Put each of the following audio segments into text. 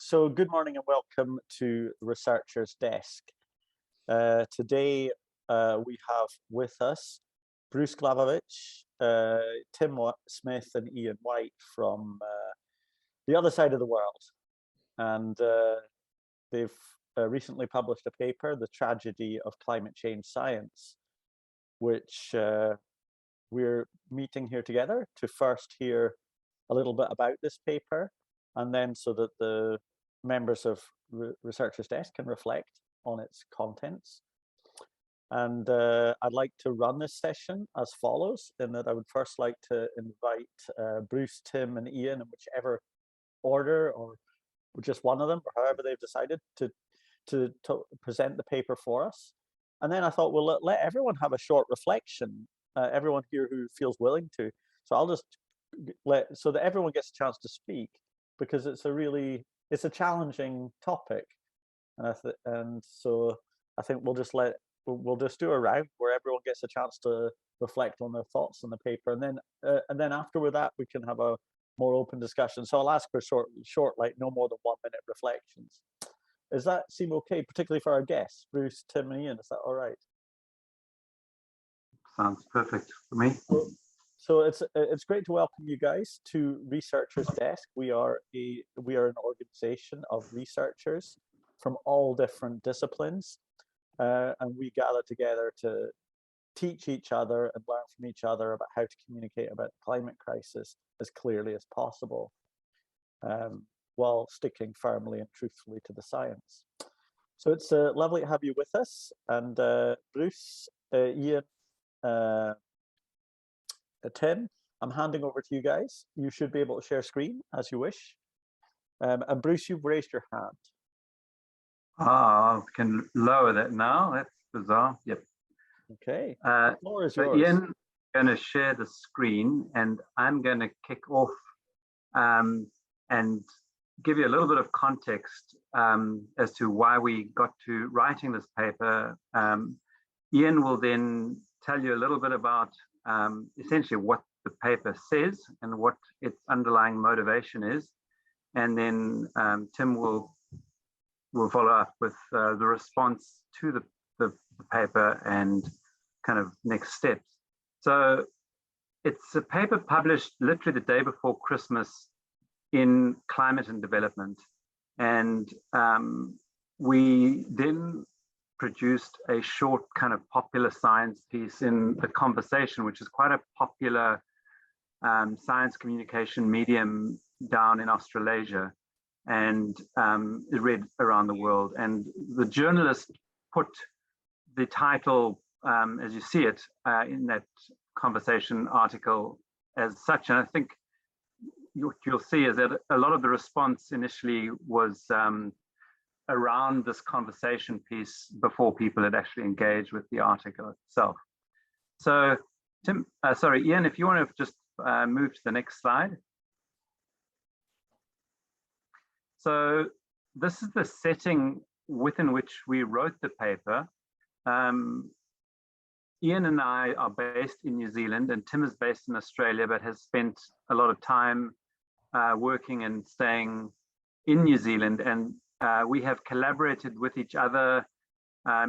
So good morning and welcome to Researcher's Desk. Today we have with us Bruce Glavovic, Tim Smith and Ian White from the other side of the world. And they've recently published a paper, The Tragedy of Climate Change Science, which we're meeting here together to first hear a little bit about this paper, and then so that the members of Researcher's Desk can reflect on its contents. And I'd like to run this session as follows, in that I would first like to invite Bruce, Tim, and Ian, in whichever order, or just one of them, or however they've decided to present the paper for us. And then I thought, well, let everyone have a short reflection, everyone here who feels willing to. So I'll just so that everyone gets a chance to speak, because it's a challenging topic, and so I think we'll just do a round where everyone gets a chance to reflect on their thoughts on the paper, and then after that we can have a more open discussion. So I'll ask for short, like no more than 1 minute reflections. Does that seem okay, particularly for our guests, Bruce, Tim, and Ian? Is that all right? Sounds perfect for me. So it's great to welcome you guys to Researcher's Desk. We are an organization of researchers from all different disciplines, and we gather together to teach each other and learn from each other about how to communicate about the climate crisis as clearly as possible, while sticking firmly and truthfully to the science. So it's lovely to have you with us, and Bruce, Ian, Tim, I'm handing over to you guys. You should be able to share screen as you wish. And Bruce, you've raised your hand. I can lower that now. That's bizarre. Yep. Okay. The floor is yours. Ian, I'm going to share the screen, and I'm going to kick off and give you a little bit of context as to why we got to writing this paper. Ian will then tell you a little bit about essentially what the paper says and what its underlying motivation is, and then Tim will follow up with the response to the paper and kind of next steps. So it's a paper published literally the day before Christmas in Climate and Development, and we then produced a short kind of popular science piece in The Conversation, which is quite a popular science communication medium down in Australasia, and is read around the world. And the Generalist put the title, as you see it, in that Conversation article as such. And I think what you'll see is that a lot of the response initially was around this conversation piece before people had actually engaged with the article itself. So Ian, if you want to just move to the next slide. So this is the setting within which we wrote the paper. Ian and I are based in New Zealand, and Tim is based in Australia, but has spent a lot of time working and staying in New Zealand, and we have collaborated with each other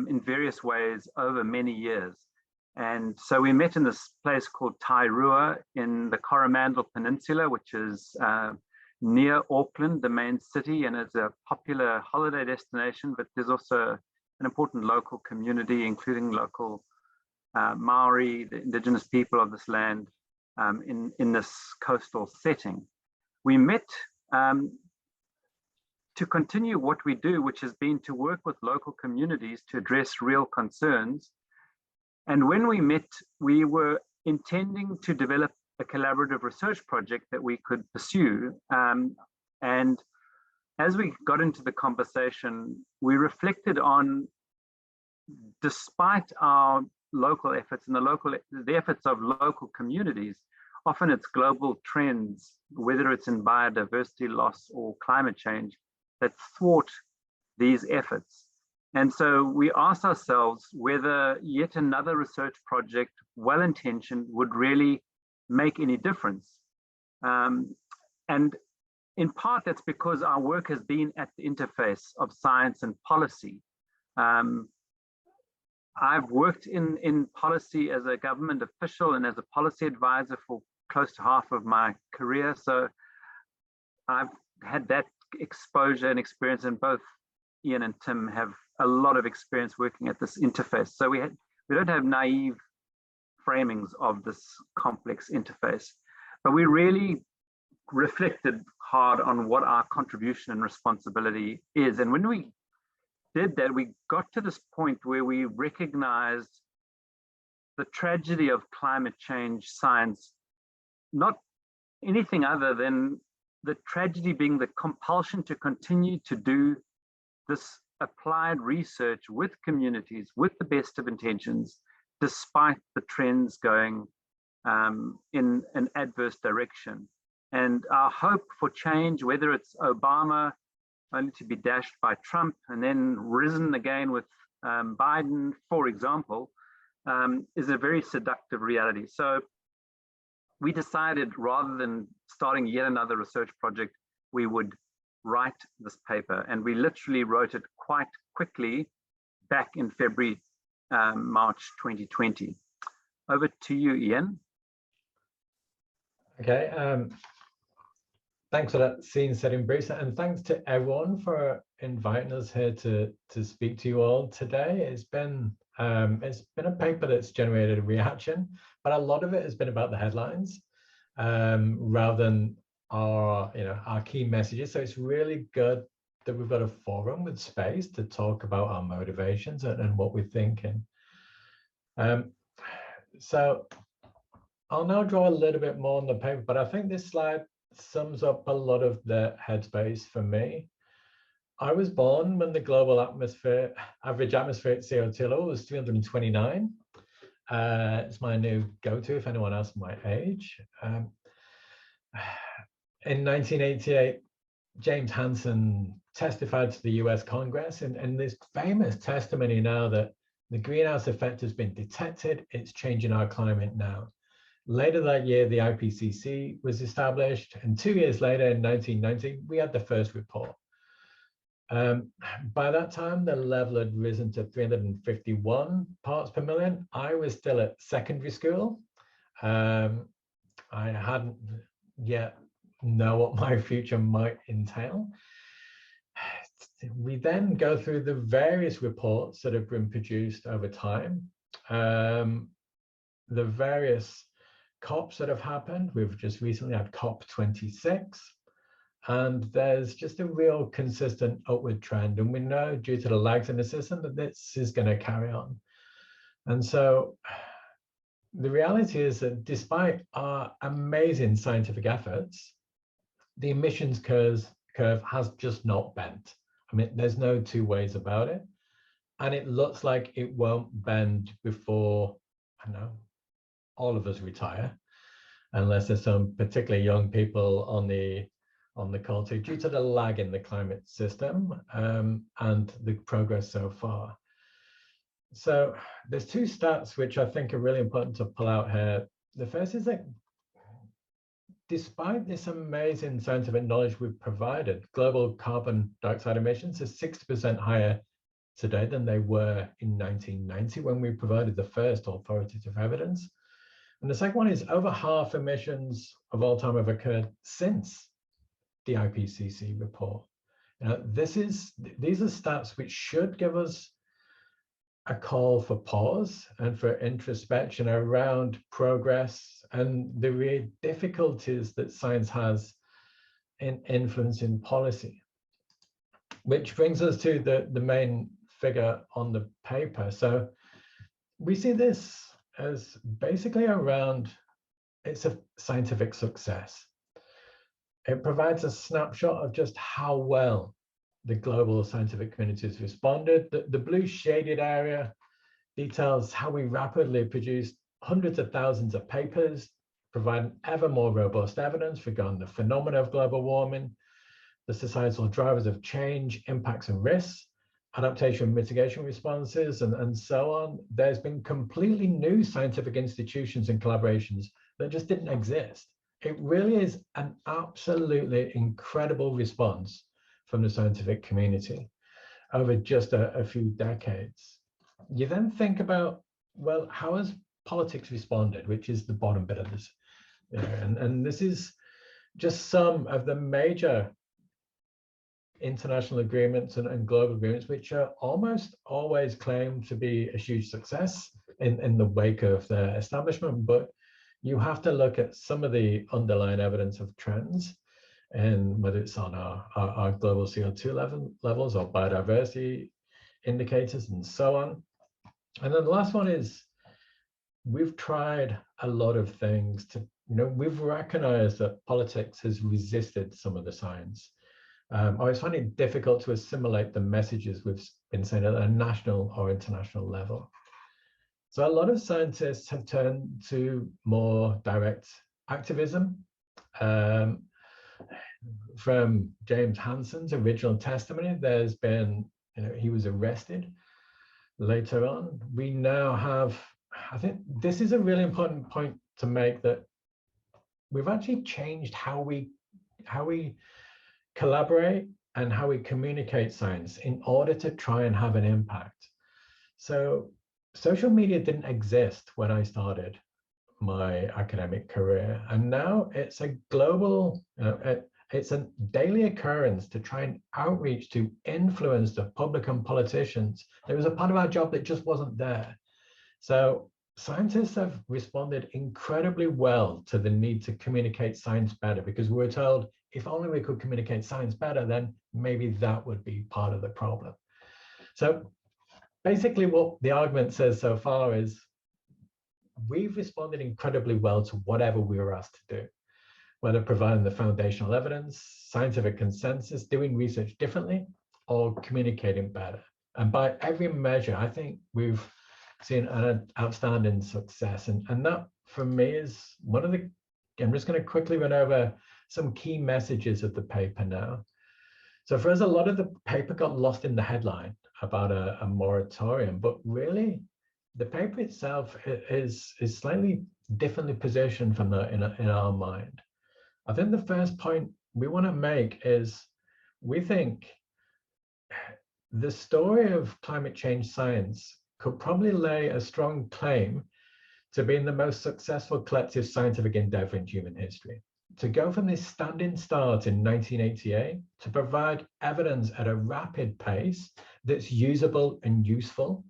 in various ways over many years. And so we met in this place called Tairua in the Coromandel Peninsula, which is near Auckland, the main city, and it's a popular holiday destination, but there's also an important local community, including local Maori, the indigenous people of this land, in this coastal setting. We met to continue what we do, which has been to work with local communities to address real concerns. And when we met, we were intending to develop a collaborative research project that we could pursue. And as we got into the conversation, we reflected on, despite our local efforts and the efforts of local communities, often it's global trends, whether it's in biodiversity loss or climate change, that thwart these efforts. And so we asked ourselves whether yet another research project, well-intentioned, would really make any difference. And in part, that's because our work has been at the interface of science and policy. I've worked in policy as a government official and as a policy advisor for close to half of my career. So I've had that exposure and experience, and both Iain and Tim have a lot of experience working at this interface. So we don't have naive framings of this complex interface, but we really reflected hard on what our contribution and responsibility is. And when we did that, we got to this point where we recognized the tragedy of climate change science, not anything other than the tragedy being the compulsion to continue to do this applied research with communities with the best of intentions, despite the trends going in an adverse direction. And our hope for change, whether it's Obama, only to be dashed by Trump, and then risen again with Biden, for example, is a very seductive reality. So we decided, rather than starting yet another research project, we would write this paper. And we literally wrote it quite quickly back in February, March 2020. Over to you, Iain. Okay. Thanks for that scene setting, Bruce, and thanks to everyone for inviting us here to speak to you all today. It's been a paper that's generated a reaction, but a lot of it has been about the headlines rather than our key messages. So it's really good that we've got a forum with space to talk about our motivations and what we're thinking. So I'll now draw a little bit more on the paper, but I think this slide sums up a lot of the headspace for me. I was born when the global average atmospheric CO2 level was 329. It's my new go-to if anyone else my age. In 1988, James Hansen testified to the US Congress and this famous testimony now that the greenhouse effect has been detected, it's changing our climate now. Later that year, the IPCC was established, and 2 years later, in 1990, we had the first report. By that time, the level had risen to 351 parts per million. I was still at secondary school. I hadn't yet know what my future might entail. We then go through the various reports that have been produced over time, the various COPs that have happened. We've just recently had COP26, and there's just a real consistent upward trend. And we know, due to the lags in the system, that this is going to carry on. And so the reality is that despite our amazing scientific efforts, the emissions curve has just not bent. I mean, there's no two ways about it. And it looks like it won't bend before, I know, all of us retire, unless there's some particularly young people on the call too, due to the lag in the climate system and the progress so far. So there's two stats which I think are really important to pull out here. The first is that despite this amazing scientific knowledge we've provided, global carbon dioxide emissions are 60% higher today than they were in 1990 when we provided the first authoritative evidence. And the second one is over half emissions of all time have occurred since the IPCC report. These are stats which should give us a call for pause and for introspection around progress and the real difficulties that science has in influencing policy. Which brings us to the main figure on the paper. So we see this as basically around, it's a scientific success. It provides a snapshot of just how well the global scientific community has responded. The blue shaded area details how we rapidly produced hundreds of thousands of papers, providing ever more robust evidence regarding the phenomena of global warming, the societal drivers of change, impacts and risks, adaptation and mitigation responses, and so on. There's been completely new scientific institutions and collaborations that just didn't exist. it really is an absolutely incredible response from the scientific community over just a few decades. You then think about, well, how has politics responded, which is the bottom bit of this. And this is just some of the major international agreements and global agreements, which are almost always claimed to be a huge success in the wake of their establishment. But you have to look at some of the underlying evidence of trends, and whether it's on our global CO2 levels or biodiversity indicators and so on. And then the last one is, we've tried a lot of things to, we've recognized that politics has resisted some of the science. I always find it difficult to assimilate the messages we've been saying at a national or international level. So a lot of scientists have turned to more direct activism. From James Hansen's original testimony, there's been, he was arrested later on. We now have, I think this is a really important point to make, that we've actually changed how we collaborate and how we communicate science in order to try and have an impact. So social media didn't exist when I started my academic career, and now it's a global, it's a daily occurrence to try and outreach to influence the public and politicians. There was a part of our job that just wasn't there. So scientists have responded incredibly well to the need to communicate science better, because we were told if only we could communicate science better, then maybe that would be part of the problem. So basically what the argument says so far is, we've responded incredibly well to whatever we were asked to do, whether providing the foundational evidence, scientific consensus, doing research differently, or communicating better. And by every measure, I think we've seen an outstanding success. And that, for me, is one of the, I'm just going to quickly run over some key messages of the paper now. So for us, a lot of the paper got lost in the headline about a moratorium, but really, the paper itself is slightly differently positioned from that in our mind. I think the first point we want to make is, we think the story of climate change science could probably lay a strong claim to being the most successful collective scientific endeavor in human history. To go from this standing start in 1988 to provide evidence at a rapid pace that's usable and useful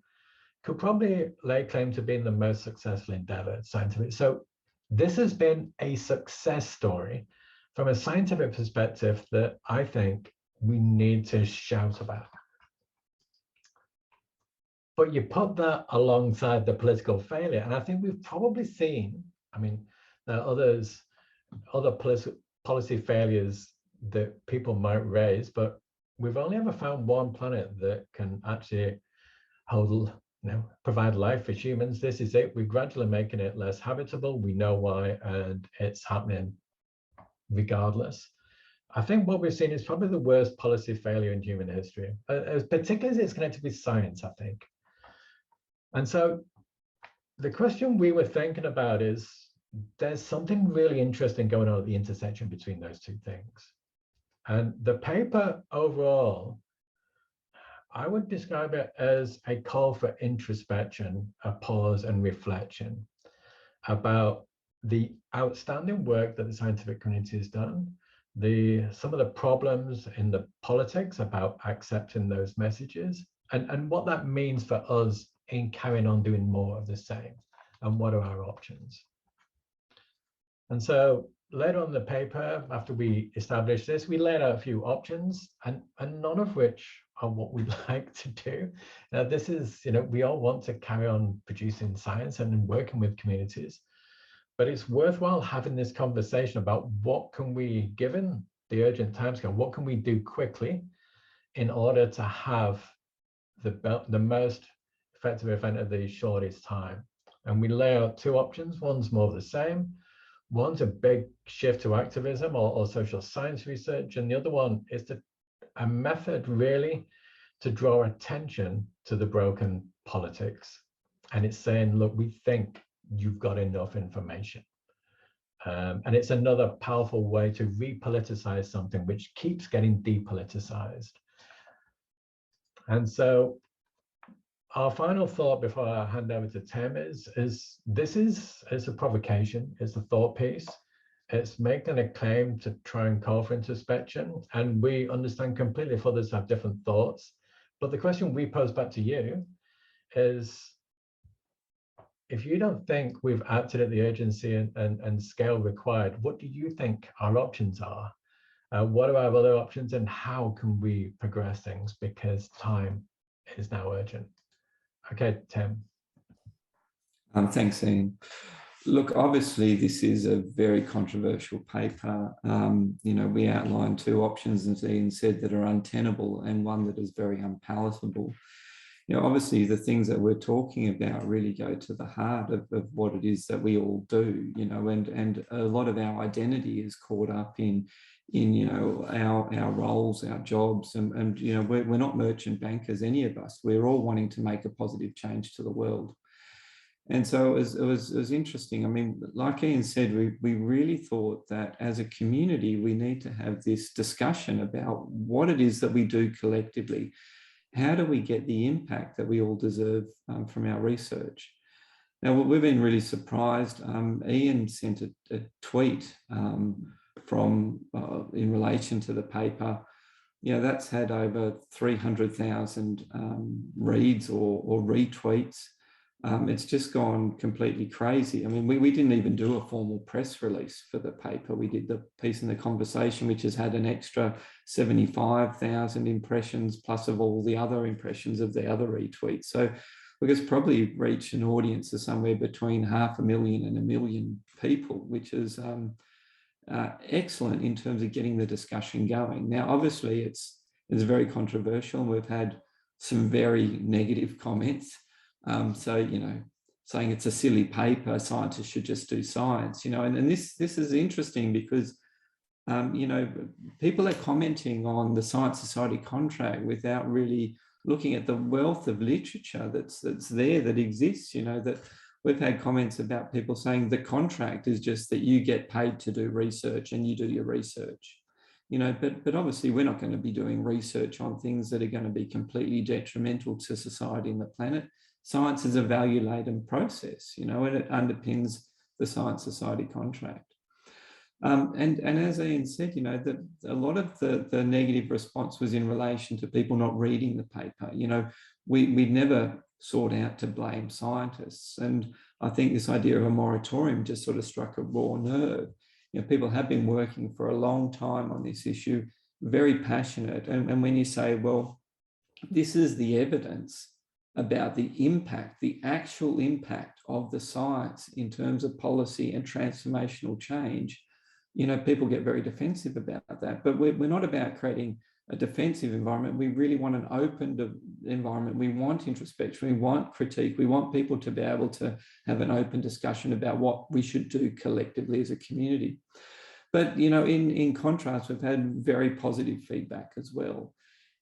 could probably lay claim to being the most successful endeavor scientific. So this has been a success story from a scientific perspective that I think we need to shout about. But you put that alongside the political failure, and I think we've probably seen, I mean, there are other policy failures that people might raise, but we've only ever found one planet that can actually hold, provide life for humans. This is it. We're gradually making it less habitable. We know why, and it's happening regardless. I think what we've seen is probably the worst policy failure in human history, particularly as it's connected with science, I think. And so the question we were thinking about is, there's something really interesting going on at the intersection between those two things. And the paper overall, I would describe it as a call for introspection, a pause and reflection about the outstanding work that the scientific community has done, some of the problems in the politics about accepting those messages, and what that means for us in carrying on doing more of the same, and what are our options. And so later on in the paper, after we established this, we laid out a few options, and none of which are what we'd like to do. Now, this is, we all want to carry on producing science and working with communities, but it's worthwhile having this conversation about what can we, given the urgent timescale, what can we do quickly in order to have the most effective event at the shortest time. And we lay out two options. One's more of the same. One's a big shift to activism or social science research, and the other one is a method really to draw attention to the broken politics. And it's saying, look, we think you've got enough information. And it's another powerful way to repoliticize something which keeps getting depoliticized. And so our final thought before I hand over to Tim is this is a provocation, it's a thought piece. It's making a claim to try and call for introspection. And we understand completely if others have different thoughts. But the question we pose back to you is, if you don't think we've acted at the urgency and scale required, what do you think our options are? What are our other options, and how can we progress things? Because time is now urgent. Okay, Tim. Thanks, Ian. Look, obviously, this is a very controversial paper. You know, we outlined two options, as Ian said, that are untenable, and one that is very unpalatable. You know, obviously, the things that we're talking about really go to the heart of what it is that we all do. You know, and a lot of our identity is caught up in you know, our roles, our jobs, and you know, we're not merchant bankers, any of us. We're all wanting to make a positive change to the world. And so it was interesting. I mean, like Ian said, we really thought that as a community, we need to have this discussion about what it is that we do collectively. How do we get the impact that we all deserve from our research? Now, we've been really surprised. Ian sent a tweet from in relation to the paper. You know, that's had over 300,000 reads or retweets. It's just gone completely crazy. I mean, we didn't even do a formal press release for the paper. We did the piece in The Conversation, which has had an extra 75,000 impressions, plus of all the other impressions of the other retweets. So we could probably reach an audience of somewhere between 500,000 and 1 million people, which is excellent in terms of getting the discussion going. Now, obviously, it's very controversial. We've had some very negative comments. So, you know, saying it's a silly paper, scientists should just do science, you know, and this is interesting because, you know, people are commenting on the Science Society contract without really looking at the wealth of literature that's there, that exists. You know, that we've had comments about people saying the contract is just that you get paid to do research and you do your research. You know, but obviously we're not going to be doing research on things that are going to be completely detrimental to society and the planet. Science is a value-laden process, you know, and it underpins the Science Society contract. And as Ian said, you know, that a lot of the negative response was in relation to people not reading the paper. You know, we never sought out to blame scientists. And I think this idea of a moratorium just sort of struck a raw nerve. You know, people have been working for a long time on this issue, very passionate. And when you say, well, this is the evidence about the impact, the actual impact of the science in terms of policy and transformational change, you know, people get very defensive about that. But we're not about creating a defensive environment. We really want an open environment. We want introspection. We want critique. We want people to be able to have an open discussion about what we should do collectively as a community. But, you know, in contrast, we've had very positive feedback as well.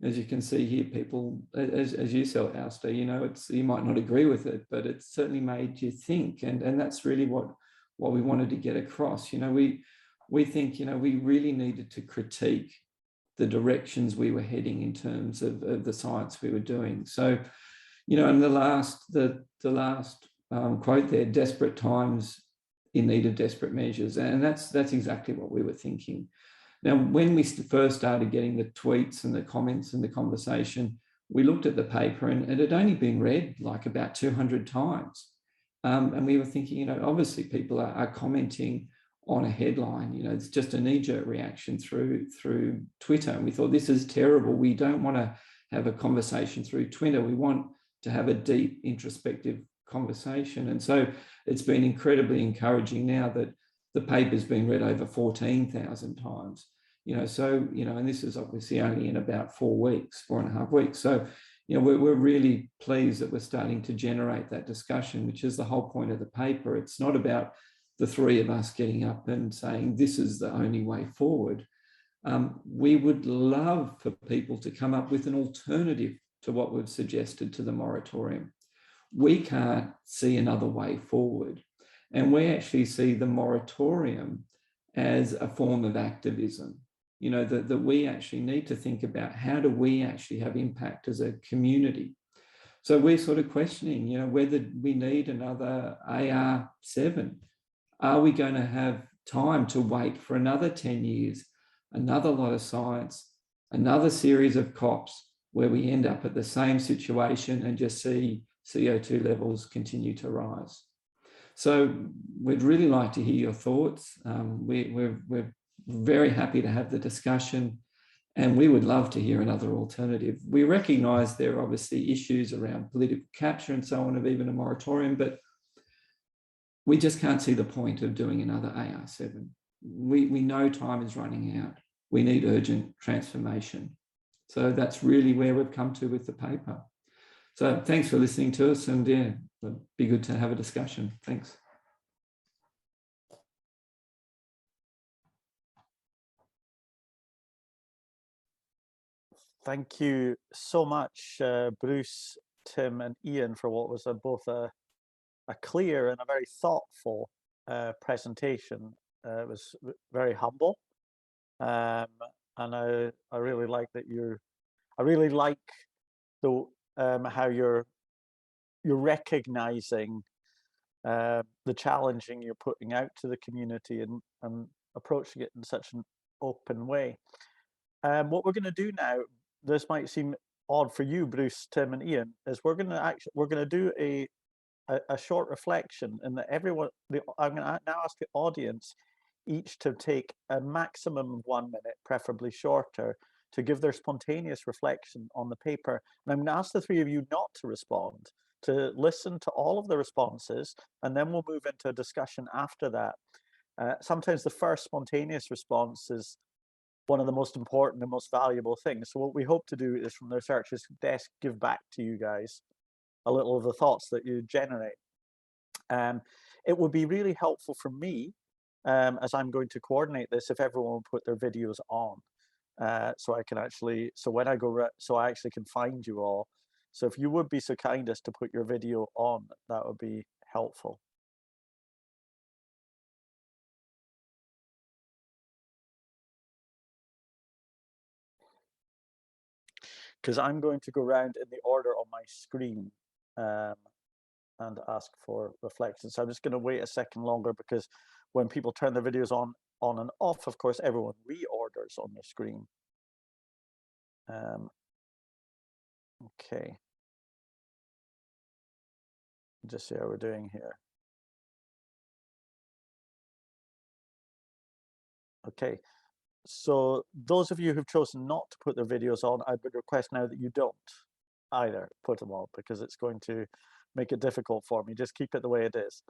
As you can see here, people, as you said, Alistair, you know, you might not agree with it, but it's certainly made you think. And that's really what we wanted to get across. You know, we think, you know, we really needed to critique the directions we were heading in terms of the science we were doing. So, you know, in the last quote there, desperate times in need of desperate measures. And that's exactly what we were thinking. Now, when we first started getting the tweets and the comments and the conversation, we looked at the paper and it had only been read like about 200 times. And we were thinking, you know, obviously people are commenting on a headline. You know, it's just a knee-jerk reaction through Twitter. And we thought, this is terrible. We don't want to have a conversation through Twitter. We want to have a deep, introspective conversation. And so it's been incredibly encouraging now that the paper's been read over 14,000 times. You know, so, you know, and this is obviously only in about 4.5 weeks. So, you know, we're really pleased that we're starting to generate that discussion, which is the whole point of the paper. It's not about the three of us getting up and saying, this is the only way forward. We would love for people to come up with an alternative to what we've suggested to the moratorium. We can't see another way forward. And we actually see the moratorium as a form of activism. You know, that we actually need to think about how do we actually have impact as a community. So we're sort of questioning, you know, whether we need another AR7. Are we going to have time to wait for another 10 years, another lot of science, another series of COPs where we end up at the same situation and just see CO2 levels continue to rise? So we'd really like to hear your thoughts. We're very happy to have the discussion, and we would love to hear another alternative. We recognise there are obviously issues around political capture and so on of even a moratorium, but we just can't see the point of doing another AR7. We know time is running out. We need urgent transformation. So that's really where we've come to with the paper. So thanks for listening to us, and yeah, it'd be good to have a discussion. Thanks. Thank you so much, Bruce, Tim, and Iain, for what was both a clear and a very thoughtful presentation. It was very humble, and I really like that I really like the how you're recognizing the challenging you're putting out to the community and approaching it in such an open way. What we're going to do now, this might seem odd for you, Bruce, Tim, and Iain, is we're going to do a short reflection, and that everyone, I'm going to now ask the audience each to take a maximum of 1 minute, preferably shorter, to give their spontaneous reflection on the paper. And I'm going to ask the three of you not to respond, to listen to all of the responses, and then we'll move into a discussion after that. Sometimes the first spontaneous response is one of the most important and most valuable things. So what we hope to do is, from the researcher's desk, give back to you guys a little of the thoughts that you generate. It would be really helpful for me, as I'm going to coordinate this, if everyone will put their videos on, so I can actually, so when I go, so I actually can find you all. So if you would be so kind as to put your video on, that would be helpful. Because I'm going to go around in the order on my screen and ask for reflection. So I'm just going to wait a second longer, because when people turn their videos on and off, of course, everyone reorders on the screen. Okay. Just see how we're doing here. Okay. So those of you who've chosen not to put their videos on, I would request now that you don't either put them on, because it's going to make it difficult for me. Just keep it the way it is.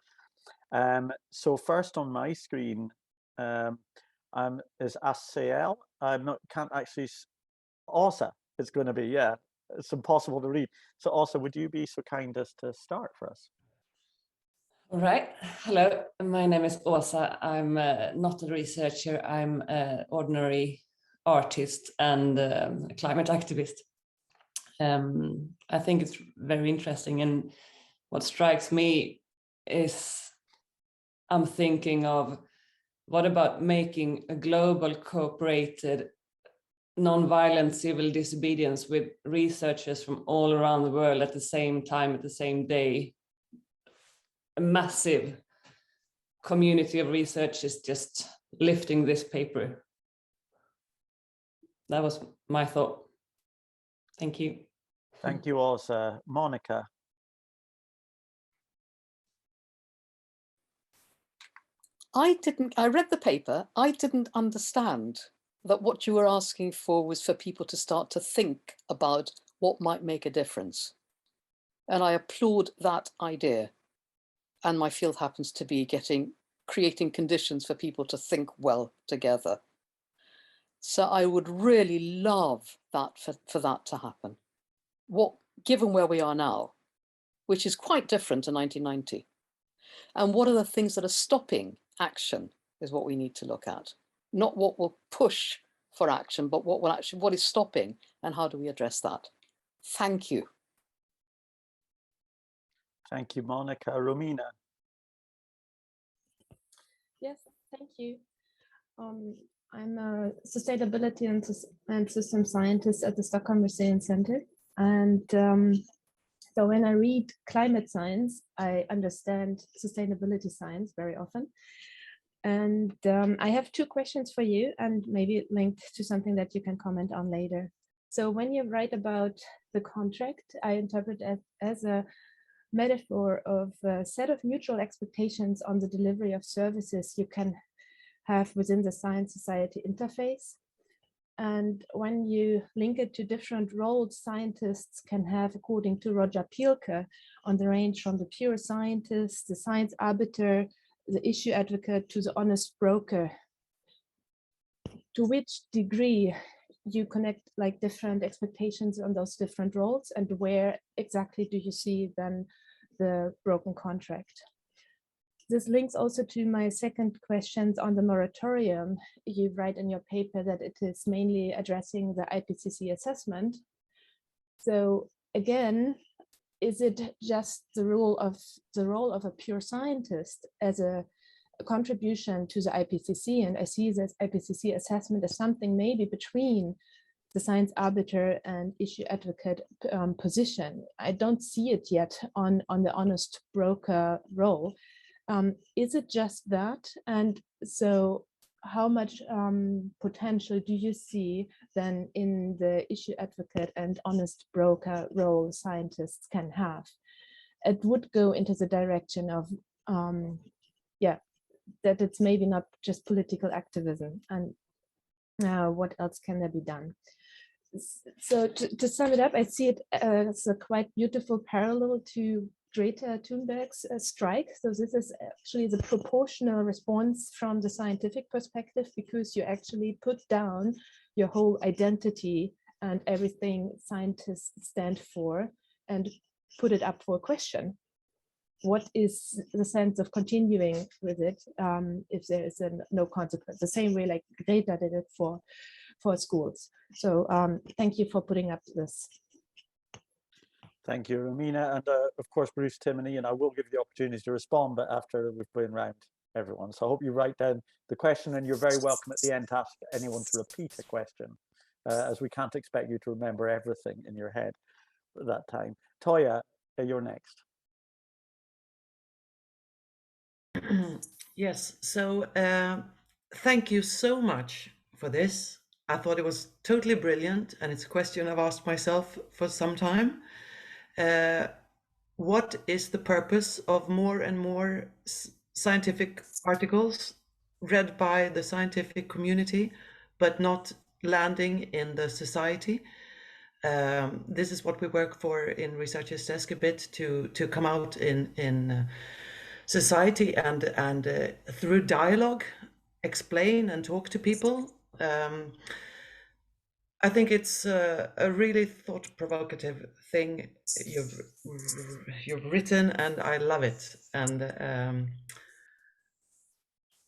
So first on my screen is ACL. Can't actually, Åsa, it's going to be, yeah, it's impossible to read. So Åsa, would you be so kind as to start for us? All right. Hello, my name is Åsa. I'm not a researcher. I'm an ordinary artist and a climate activist. I think it's very interesting, and what strikes me is I'm thinking of, what about making a global cooperated non-violent civil disobedience with researchers from all around the world at the same time, at the same day? A massive community of researchers just lifting this paper. That was my thought. Thank you. Thank you, Åsa. Monica. I read the paper. I didn't understand that what you were asking for was for people to start to think about what might make a difference. And I applaud that idea. And my field happens to be creating conditions for people to think well together. So I would really love that for that to happen. Given where we are now, which is quite different to 1990. And what are the things that are stopping action is what we need to look at. Not what will push for action, but what is stopping, and how do we address that? Thank you. Thank you, Monica. Romina. Yes, thank you. I'm a sustainability and system scientist at the Stockholm Resilience Center. And so when I read climate science, I understand sustainability science very often. And I have two questions for you, and maybe linked to something that you can comment on later. So when you write about the contract, I interpret it as a metaphor of a set of mutual expectations on the delivery of services you can have within the science-society interface. And when you link it to different roles scientists can have, according to Roger Pielke, on the range from the pure scientist, the science arbiter, the issue advocate, to the honest broker, to which degree you connect like different expectations on those different roles, and where exactly do you see then the broken contract? This links also to my second questions on the moratorium. You write in your paper that it is mainly addressing the IPCC assessment. So again, is it just the role of a pure scientist as a contribution to the IPCC? And I see this IPCC assessment as something maybe between the science arbiter and issue advocate position. I don't see it yet on the honest broker role. Is it just that? And so how much potential do you see then in the issue advocate and honest broker role scientists can have? It would go into the direction of, yeah, that it's maybe not just political activism, and what else can there be done? So to sum it up, I see it as a quite beautiful parallel to Greta Thunberg's strike. So this is actually the proportional response from the scientific perspective, because you actually put down your whole identity and everything scientists stand for and put it up for a question. What is the sense of continuing with it if there is no consequence? The same way like Greta did it for schools. So thank you for putting up this. Thank you, Romina. And of course, Bruce, Tim and Iain, I will give you the opportunity to respond, but after we've been around everyone. So I hope you write down the question, and you're very welcome at the end to ask anyone to repeat a question, as we can't expect you to remember everything in your head at that time. Toya, you're next. Yes, so thank you so much for this. I thought it was totally brilliant, and it's a question I've asked myself for some time. What is the purpose of more and more scientific articles read by the scientific community, but not landing in the society? This is what we work for in Researchers Desk a bit, to come out in society and through dialogue, explain and talk to people. I think it's a really thought-provocative thing you've written, and I love it. And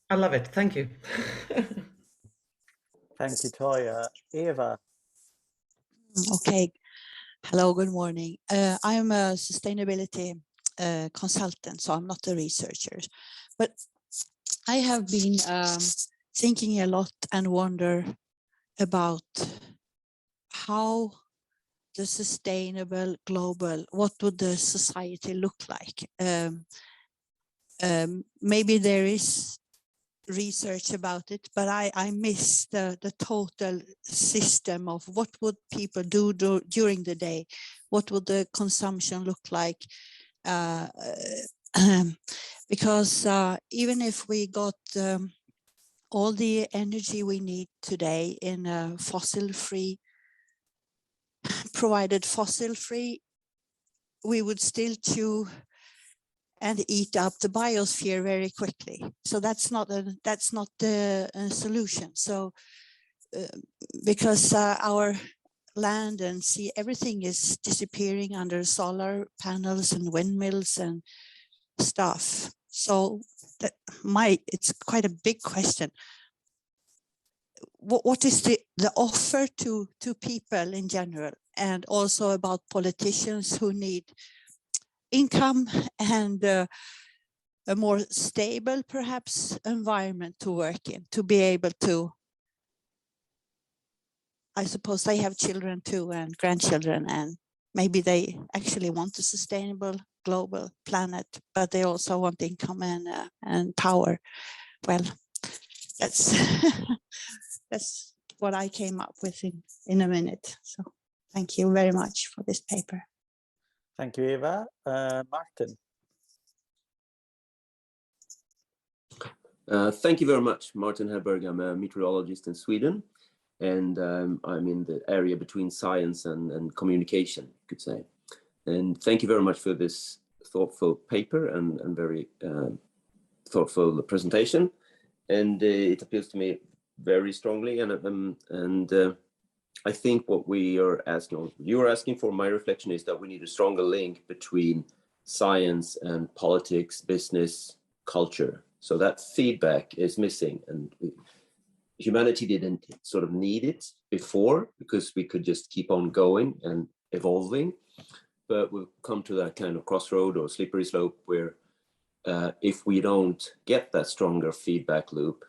I love it. Thank you. Thank you, Toya. Eva. Okay. Hello, good morning. I'm a sustainability consultant, so I'm not a researcher. But I have been thinking a lot and wonder about how the sustainable global, what would the society look like? Maybe there is research about it, but I miss the total system of what would people do during the day? What would the consumption look like? Because even if we got all the energy we need today in a fossil-free, provided fossil-free, we would still chew and eat up the biosphere very quickly. So that's not the solution. So because our land and sea, everything is disappearing under solar panels and windmills and stuff. So it's quite a big question. What is the offer to people in general, and also about politicians who need income and a more stable, perhaps, environment to work in, to be able to, I suppose they have children too and grandchildren, and maybe they actually want a sustainable global planet, but they also want income and power. Well, that's that's what I came up with in a minute. So thank you very much for this paper. Thank you, Eva. Martin. Thank you very much, Martin Hedberg. I'm a meteorologist in Sweden, and I'm in the area between science and communication, you could say. And thank you very much for this thoughtful paper and very thoughtful presentation. And it appeals to me very strongly. And I think what we are asking, or you are asking for, my reflection is that we need a stronger link between science and politics, business, culture. So that feedback is missing, and humanity didn't sort of need it before because we could just keep on going and evolving. But we've come to that kind of crossroad or slippery slope where if we don't get that stronger feedback loop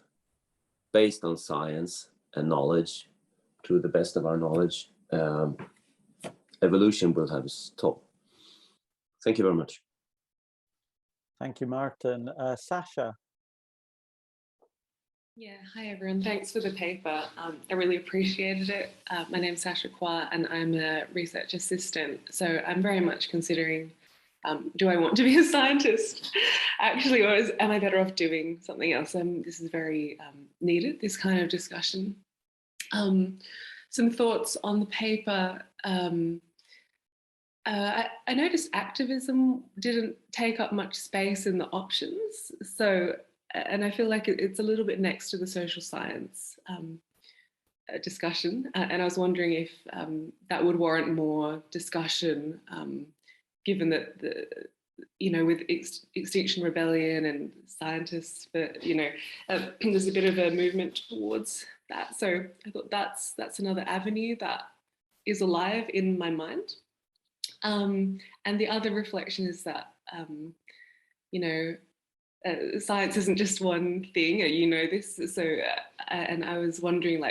based on science and knowledge, to the best of our knowledge, evolution will have a stop. Thank you very much. Thank you, Martin. Sasha. Yeah, hi everyone. Thanks for the paper. I really appreciated it. My name's Sasha Kwa and I'm a research assistant. So I'm very much considering, do I want to be a scientist actually, or am I better off doing something else? This is very needed, this kind of discussion. Some thoughts on the paper. I noticed activism didn't take up much space in the options. So, and I feel like it's a little bit next to the social science discussion. And I was wondering if that would warrant more discussion, given that, with Extinction Rebellion and scientists, but, there's a bit of a movement towards that. So I thought that's another avenue that is alive in my mind. And the other reflection is that, science isn't just one thing, this. So, and I was wondering,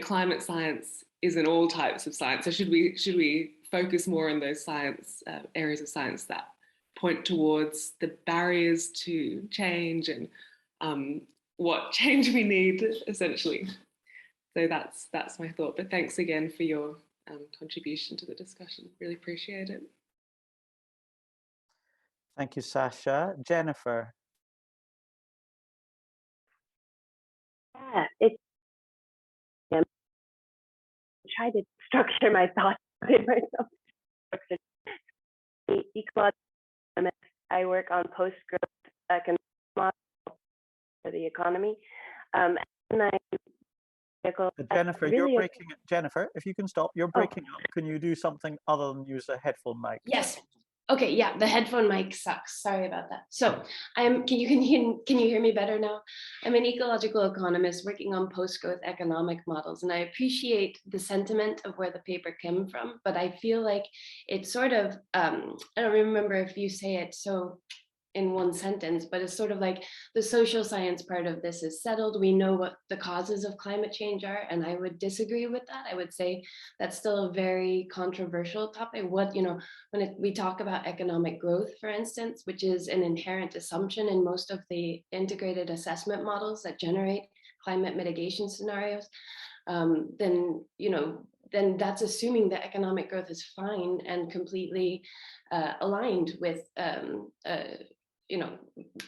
climate science isn't all types of science. So should we focus more on those science areas of science that point towards the barriers to change and what change we need, essentially. So that's my thought. But thanks again for your contribution to the discussion. Really appreciate it. Thank you, Sasha. Jennifer. Yeah, try to structure my thoughts in myself. I work on post-growth economic model for the economy. And Jennifer, you're breaking. Jennifer, if you can stop, you're breaking up. Can you do something other than use a headphone mic? Yes. Okay. Yeah, the headphone mic sucks. Sorry about that. So, can you hear me better now? I'm an ecological economist working on post-growth economic models, and I appreciate the sentiment of where the paper came from. But I feel like it's sort of I don't remember if you say it so in one sentence, but it's sort of like the social science part of this is settled. We know what the causes of climate change are, and I would disagree with that. I would say that's still a very controversial topic. When we talk about economic growth, for instance, which is an inherent assumption in most of the integrated assessment models that generate climate mitigation scenarios, then that's assuming that economic growth is fine and completely aligned with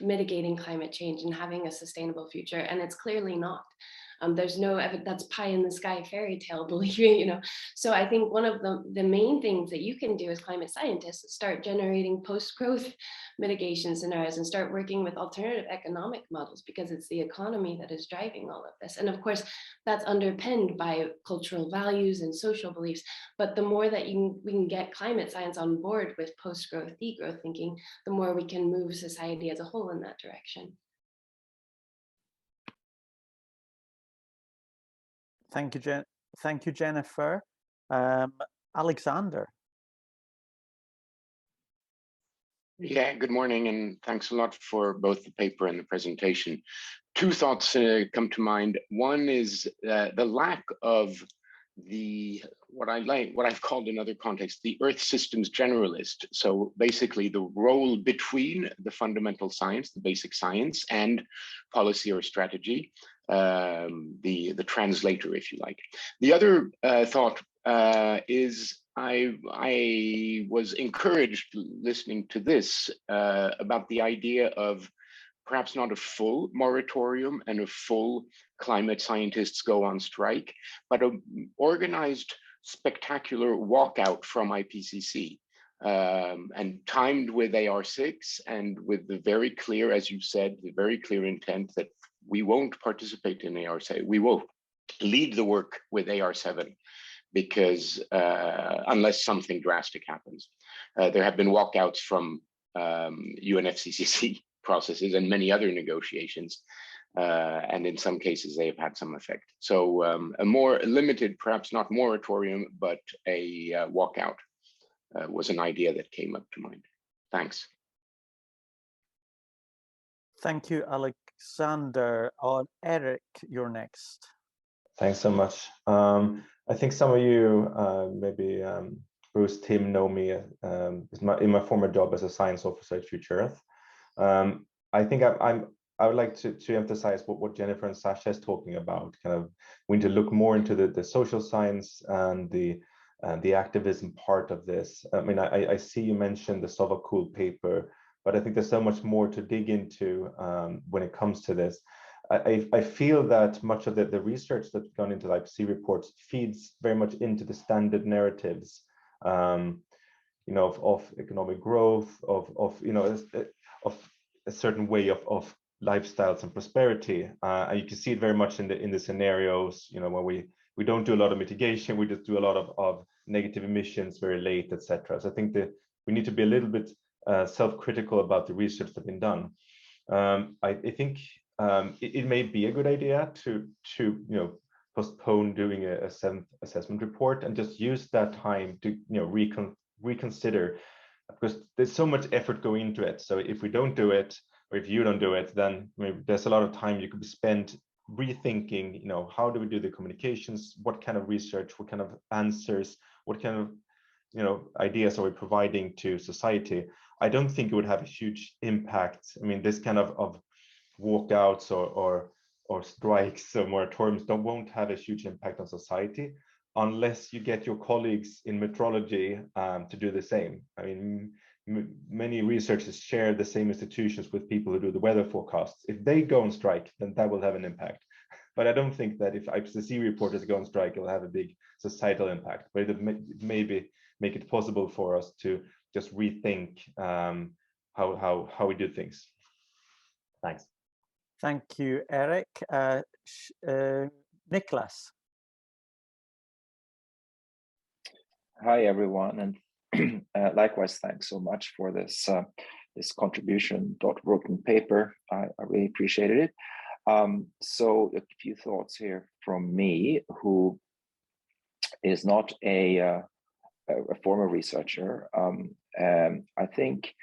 mitigating climate change and having a sustainable future, and it's clearly not. There's no evidence. That's pie in the sky fairy tale, believe me, So I think one of the main things that you can do as climate scientists is start generating post-growth mitigation scenarios and start working with alternative economic models, because it's the economy that is driving all of this. And of course, that's underpinned by cultural values and social beliefs. But the more that we can get climate science on board with post-growth, degrowth thinking, the more we can move society as a whole in that direction. Thank you, Jennifer. Alexander. Yeah, good morning, and thanks a lot for both the paper and the presentation. Two thoughts come to mind. One is the lack of what I've called in other contexts, the Earth systems generalist. So basically the role between the fundamental science, the basic science, and policy or strategy, the translator, if you like. The other thought is I was encouraged listening to this about the idea of perhaps not a full moratorium and a full climate scientists go on strike, but an organized spectacular walkout from IPCC and timed with AR6 and with the very clear, as you said, the very clear intent that we won't participate in AR7. We will lead the work with AR7 because unless something drastic happens. There have been walkouts from UNFCCC processes and many other negotiations. And in some cases, they have had some effect. So a more limited, perhaps not moratorium, but a walkout was an idea that came up to mind. Thanks. Thank you, Alexander. Eric, you're next. Thanks so much. I think some of you, maybe Bruce, Tim, know me in my former job as a science officer at Future Earth. I think I would like to emphasize what Jennifer and Sasha is talking about. Kind of, we need to look more into the social science and the activism part of this. I mean, I see you mentioned the Sovakul paper, but I think there's so much more to dig into when it comes to this. I feel that much of the research that's gone into the IPCC reports feeds very much into the standard narratives, you know, of economic growth, of you know, of a certain way of lifestyles and prosperity. And you can see it very much in the scenarios, you know, where we don't do a lot of mitigation, we just do a lot of negative emissions very late, etc. So I think that we need to be a little bit self-critical about the research that's been done. I think it may be a good idea to you know, postpone doing a seventh assessment report and just use that time to, you know, reconsider, because there's so much effort going into it. So if we don't do it, or if you don't do it, then maybe there's a lot of time you could be spent rethinking, you know, how do we do the communications, what kind of research, what kind of answers, what kind of, you know, ideas are we providing to society. I don't think it would have a huge impact. I mean, this kind of walkouts or strikes or moratoriums won't have a huge impact on society unless you get your colleagues in meteorology to do the same. I mean, many researchers share the same institutions with people who do the weather forecasts. If they go on strike, then that will have an impact. But I don't think that if IPCC reporters go on strike, it will have a big societal impact. But it maybe make it possible for us to just rethink how we do things. Thanks. Thank you, Eric. Nicholas. Hi, everyone, and likewise, thanks so much for this this contribution written paper. I really appreciated it. So a few thoughts here from me, who is not a former researcher. I think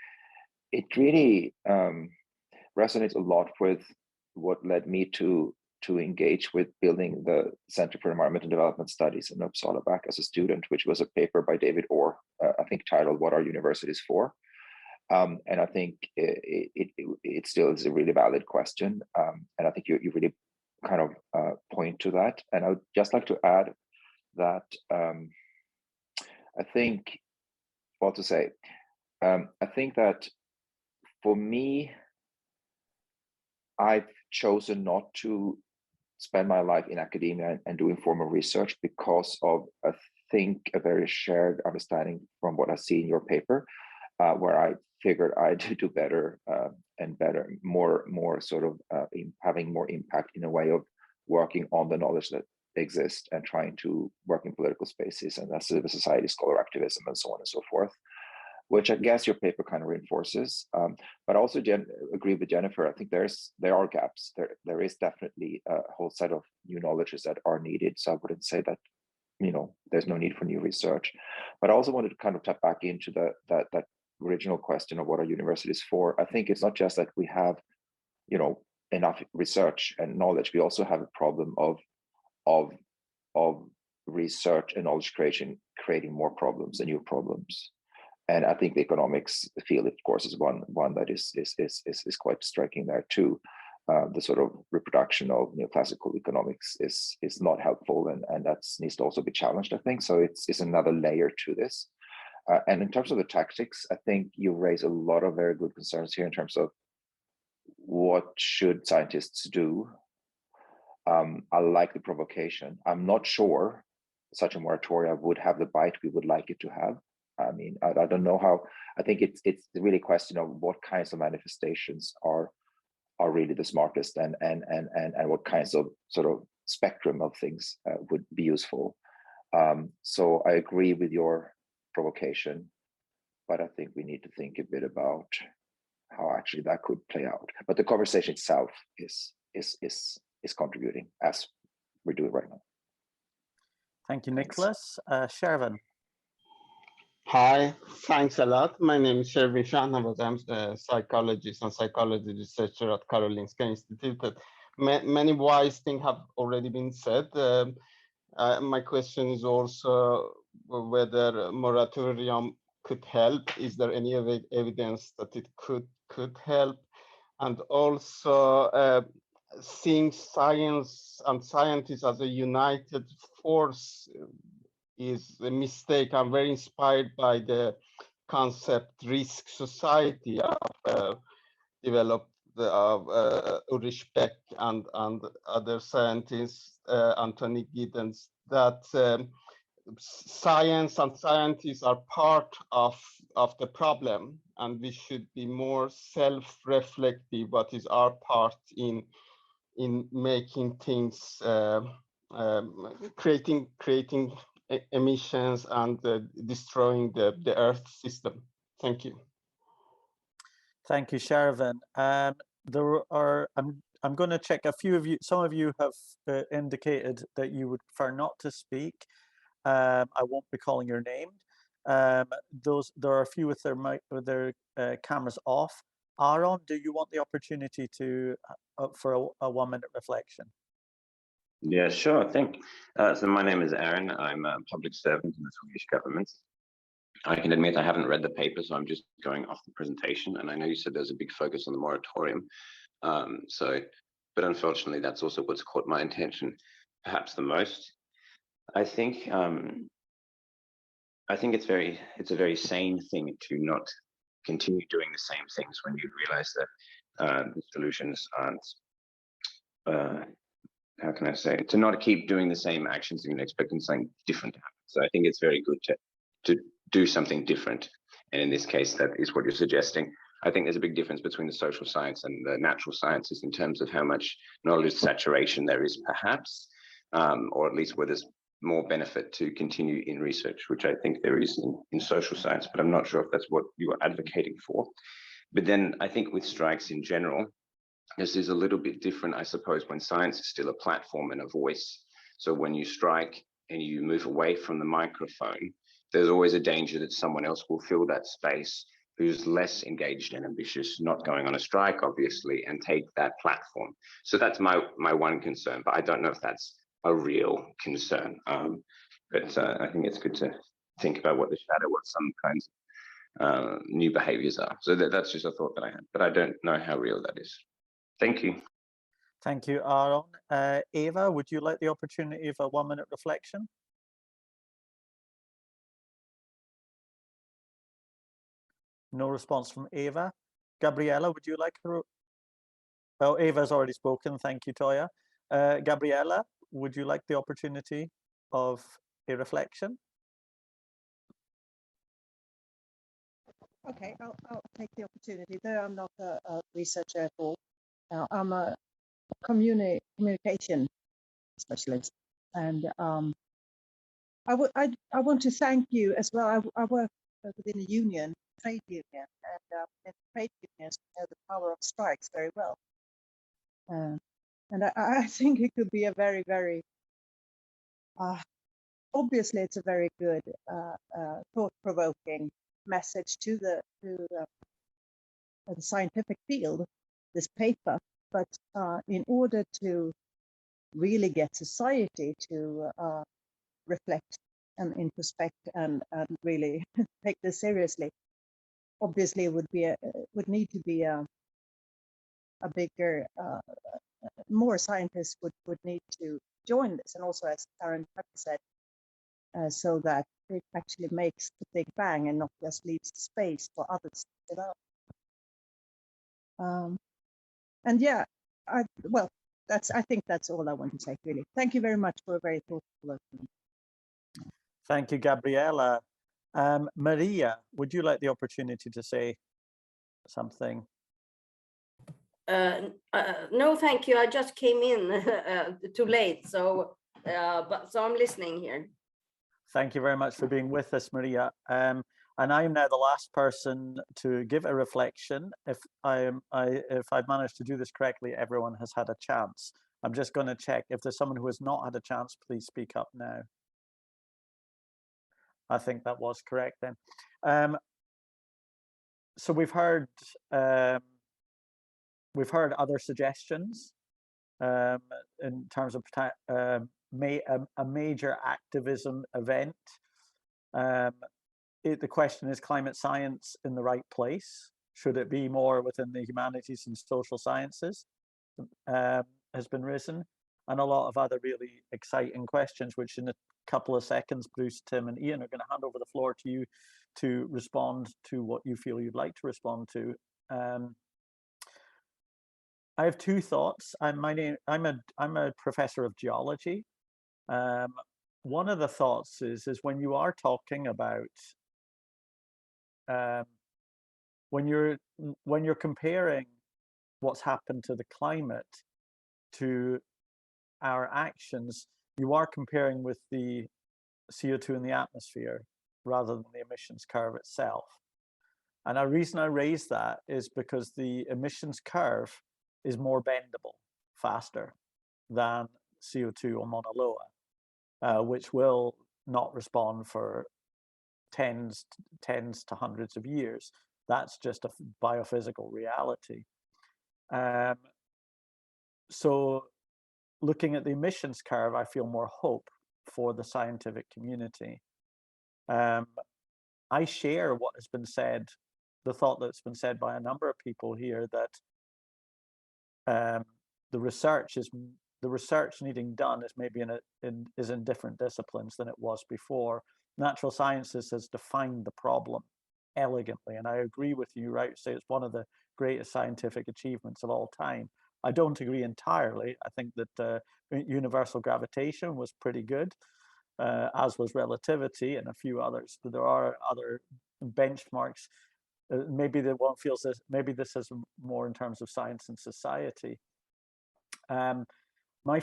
it really resonates a lot with what led me to engage with building the Center for Environmental Development Studies in Uppsala back as a student, which was a paper by David Orr, I think titled "What Are Universities For?" And I think it still is a really valid question. And I think you really kind of point to that. And I would just like to add that I think, what to say, I think that for me, I've chosen not to spend my life in academia and doing formal research because of, I think, a very shared understanding from what I see in your paper, where I figured I'd do better and better, more sort of having more impact in a way of working on the knowledge that exists and trying to work in political spaces, and that's civil society, scholar activism, and so on and so forth, which I guess your paper kind of reinforces. But also agree with Jennifer. I think there are gaps. There is definitely a whole set of new knowledges that are needed. So I wouldn't say that, you know, there's no need for new research. But I also wanted to kind of tap back into that original question of what are universities for, I think it's not just that we have, you know, enough research and knowledge. We also have a problem of research and knowledge creating more problems and new problems. And I think the economics field, of course, is one that is quite striking there too. The sort of reproduction of neoclassical economics is not helpful, and that needs to also be challenged, I think. So it's another layer to this. And in terms of the tactics, I think you raise a lot of very good concerns here in terms of what should scientists do. I like the provocation. I'm not sure such a moratorium would have the bite we would like it to have. I mean, I don't know how. I think it's really a question of what kinds of manifestations are really the smartest, and what kinds of sort of spectrum of things would be useful. So I agree with your provocation, but I think we need to think a bit about how actually that could play out. But the conversation itself is contributing, as we're doing right now. Thank you, Nicholas. Shervin. Hi, thanks a lot. My name is Shervin Shahnawaz. I'm a psychologist and psychology researcher at Karolinska Institute. Many wise things have already been said. My question is also whether moratorium could help. Is there any evidence that it could help? And also seeing science and scientists as a united force is a mistake. I'm very inspired by the concept risk society developed of Ulrich Beck and other scientists, Anthony Giddens, that science and scientists are part of the problem, and we should be more self-reflective. What is our part in making things, creating emissions and destroying the Earth system? Thank you. Thank you, Shervin. There are. I'm going to check. A few of you, some of you have indicated that you would prefer not to speak. I won't be calling your name. There are a few with their cameras off. Aaron, do you want the opportunity to for a 1-minute reflection? Yeah, sure. So my name is Aaron. I'm a public servant in the Swedish government. I can admit I haven't read the paper, so I'm just going off the presentation. And I know you said there's a big focus on the moratorium. But unfortunately, that's also what's caught my attention perhaps the most. I think it's a very sane thing to not continue doing the same things when you realize that the solutions aren't, how can I say, to not keep doing the same actions and expecting something different to happen. So I think it's very good to do something different. And in this case, that is what you're suggesting. I think there's a big difference between the social science and the natural sciences in terms of how much knowledge saturation there is, perhaps, or at least where there's more benefit to continue in research, which I think there is in social science, but I'm not sure if that's what you are advocating for. But then I think with strikes in general, this is a little bit different, I suppose, when science is still a platform and a voice. So when you strike and you move away from the microphone, there's always a danger that someone else will fill that space who's less engaged and ambitious, not going on a strike, obviously, and take that platform. So that's my one concern, but I don't know if that's a real concern. But I think it's good to think about what the shadow of some kinds of new behaviors are. So that's just a thought that I had, but I don't know how real that is. Thank you. Thank you, Aaron. Eva, would you like the opportunity of a 1-minute reflection? No response from Eva. Gabriella, would you like her? Well, Eva's already spoken. Thank you, Toya. Gabriella, would you like the opportunity of a reflection? Okay, I'll take the opportunity. Though I'm not a researcher at all. I'm a communication specialist, and I want to thank you as well. I work within a union, trade union, and in trade unions we know the power of strikes very well. And I think it could be a very, very obviously it's a very good thought-provoking message to the scientific field, this paper. But in order to really get society to reflect and introspect and really take this seriously, obviously it would need to be a bigger, more scientists would need to join this, and also, as Karen said, so that it actually makes the Big Bang and not just leaves space for others to develop. And yeah, I think that's all I want to say, really. Thank you very much for a very thoughtful opening. Thank you, Gabriella. Maria, would you like the opportunity to say something? No, thank you. I just came in too late, so I'm listening here. Thank you very much for being with us, Maria. And I'm now the last person to give a reflection. If I've managed to do this correctly, everyone has had a chance. I'm just going to check. If there's someone who has not had a chance, please speak up now. I think that was correct then. So we've heard other suggestions in terms of a major activism event. The question is, climate science in the right place? Should it be more within the humanities and social sciences? Has been risen, and a lot of other really exciting questions, which in a couple of seconds, Bruce, Tim, and Iain are going to hand over the floor to you to respond to what you feel you'd like to respond to. I have two thoughts. I'm a professor of geology. One of the thoughts is when you are talking about when you're comparing what's happened to the climate to our actions, you are comparing with the CO2 in the atmosphere rather than the emissions curve itself. And the reason I raise that is because the emissions curve is more bendable, faster than CO2 or Mauna Loa, which will not respond for tens to hundreds of years. That's just a biophysical reality. So looking at the emissions curve, I feel more hope for the scientific community. I share what has been said, the thought that's been said by a number of people here, that the research needing done is maybe in different disciplines than it was before. Natural sciences has defined the problem elegantly, and I agree with you, right? Say it's one of the greatest scientific achievements of all time. I don't agree entirely. I think that universal gravitation was pretty good, as was relativity and a few others. But there are other benchmarks. Maybe that one feels this. Maybe this is more in terms of science and society. My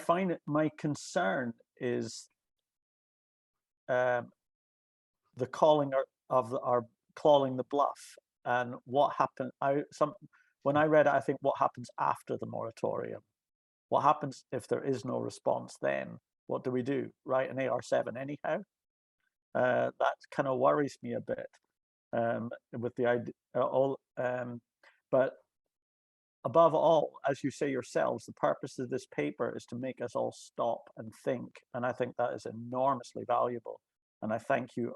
concern is the calling the bluff, and what happened. When I read it, I think, what happens after the moratorium? What happens if there is no response then? What do we do? Write an AR7 anyhow? That kind of worries me a bit with the idea. But above all, as you say yourselves, the purpose of this paper is to make us all stop and think. And I think that is enormously valuable. And I thank you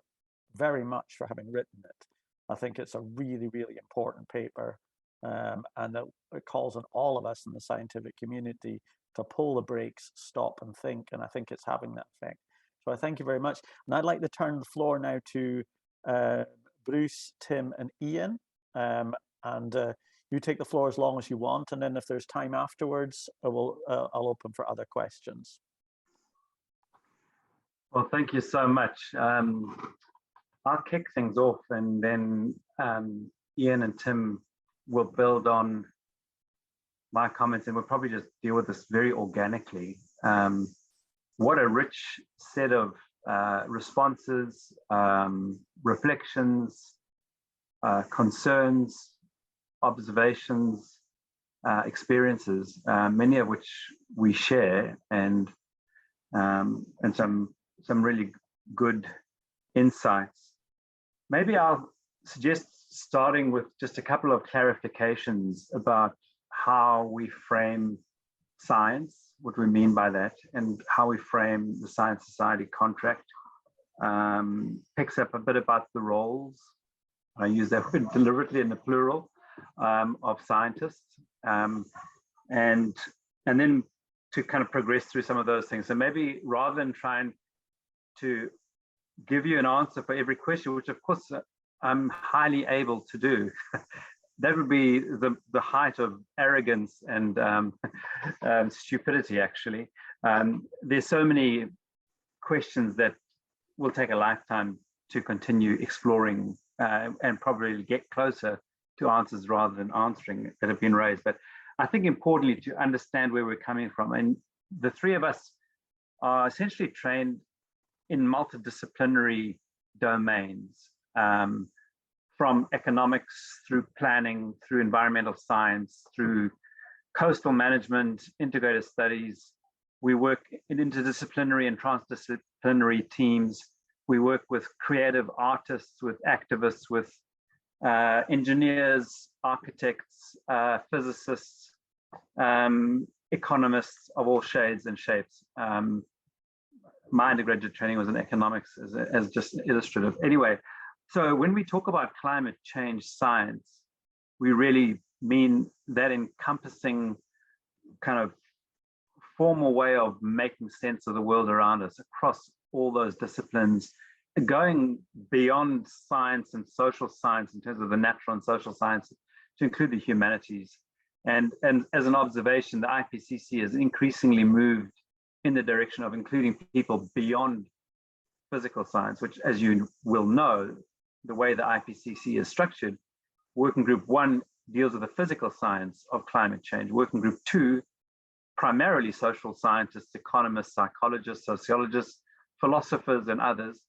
very much for having written it. I think it's a really, really important paper. And it calls on all of us in the scientific community to pull the brakes, stop and think. And I think it's having that effect. So I thank you very much. And I'd like to turn the floor now to Bruce, Tim, and Iain. You take the floor as long as you want. And then if there's time afterwards, I'll open for other questions. Well, thank you so much. I'll kick things off, and then Iain and Tim will build on my comments, and we'll probably just deal with this very organically. What a rich set of responses, reflections, concerns, observations, experiences, many of which we share, and some really good insights. Maybe I'll suggest starting with just a couple of clarifications about how we frame science, what we mean by that, and how we frame the science society contract. Picks up a bit about the roles. I use that word deliberately in the plural, of scientists, and then to kind of progress through some of those things. So maybe rather than trying to give you an answer for every question, which of course I'm highly able to do, that would be the height of arrogance and stupidity, actually. There's so many questions that will take a lifetime to continue exploring and probably get closer to answers rather than answering that have been raised. But I think importantly to understand where we're coming from. And the three of us are essentially trained in multidisciplinary domains, from economics through planning, through environmental science, through coastal management, integrated studies. We work in interdisciplinary and transdisciplinary teams. We work with creative artists, with activists, with engineers, architects, physicists, economists of all shades and shapes. My undergraduate training was in economics, as just illustrative. Anyway, so when we talk about climate change science, we really mean that encompassing kind of formal way of making sense of the world around us across all those disciplines, going beyond science and social science in terms of the natural and social sciences to include the humanities. And as an observation, the IPCC has increasingly moved in the direction of including people beyond physical science, which, as you will know, the way the IPCC is structured, Working Group 1 deals with the physical science of climate change. Working Group 2, primarily social scientists, economists, psychologists, sociologists, philosophers, and others,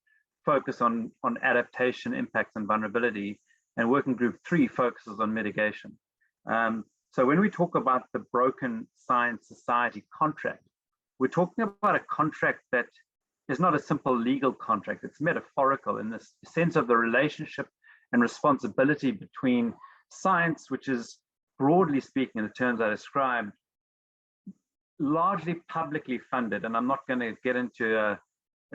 focus on adaptation, impacts, and vulnerability. And Working Group 3 focuses on mitigation. So when we talk about the broken science society contract, we're talking about a contract that is not a simple legal contract. It's metaphorical in the sense of the relationship and responsibility between science, which is, broadly speaking, in the terms I described, largely publicly funded. And I'm not going to get into a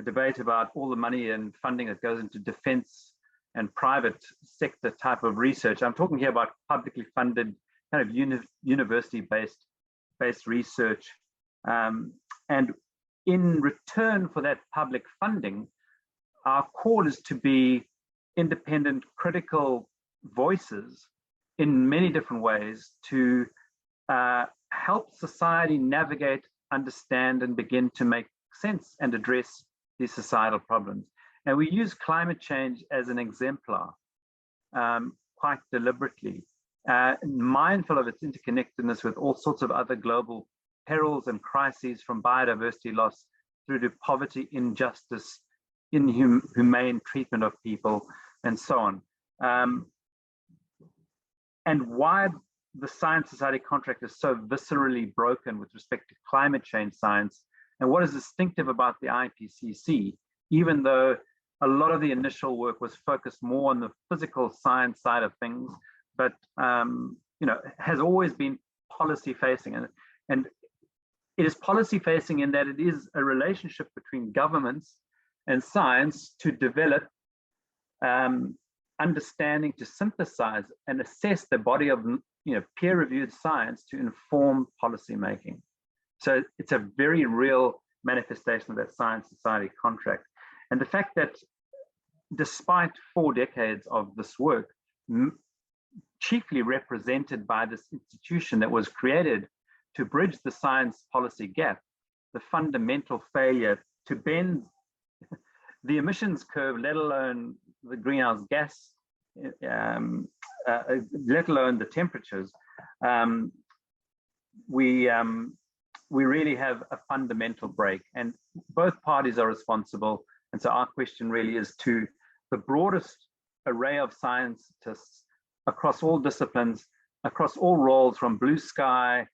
debate about all the money and funding that goes into defense and private sector type of research. I'm talking here about publicly funded kind of university-based research. And in return for that public funding, our call is to be independent, critical voices in many different ways to help society navigate, understand, and begin to make sense and address these societal problems. And we use climate change as an exemplar quite deliberately, mindful of its interconnectedness with all sorts of other global perils and crises, from biodiversity loss through to poverty, injustice, inhumane treatment of people, and so on. And why the science society contract is so viscerally broken with respect to climate change science, and what is distinctive about the IPCC, even though a lot of the initial work was focused more on the physical science side of things, but has always been policy facing. And it is policy facing in that it is a relationship between governments and science to develop understanding, to synthesize and assess the body of peer-reviewed science to inform policy making. So it's a very real manifestation of that science society contract. And the fact that despite 4 decades of this work, chiefly represented by this institution that was created to bridge the science policy gap, the fundamental failure to bend the emissions curve, let alone the greenhouse gas, let alone the temperatures, we really have a fundamental break, and both parties are responsible. And so our question really is to the broadest array of scientists across all disciplines, across all roles, from blue sky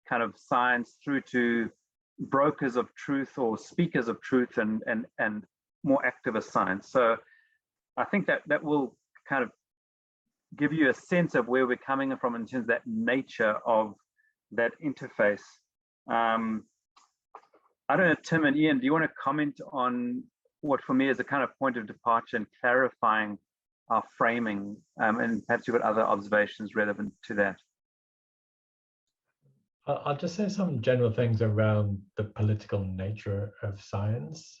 kind of science through to brokers of truth or speakers of truth and more activist science. So I think that will kind of give you a sense of where we're coming from in terms of that nature of that interface. I don't know, Tim and Iain, do you want to comment on what for me is a kind of point of departure and clarifying our framing, and perhaps you've got other observations relevant to that? I'll just say some general things around the political nature of science.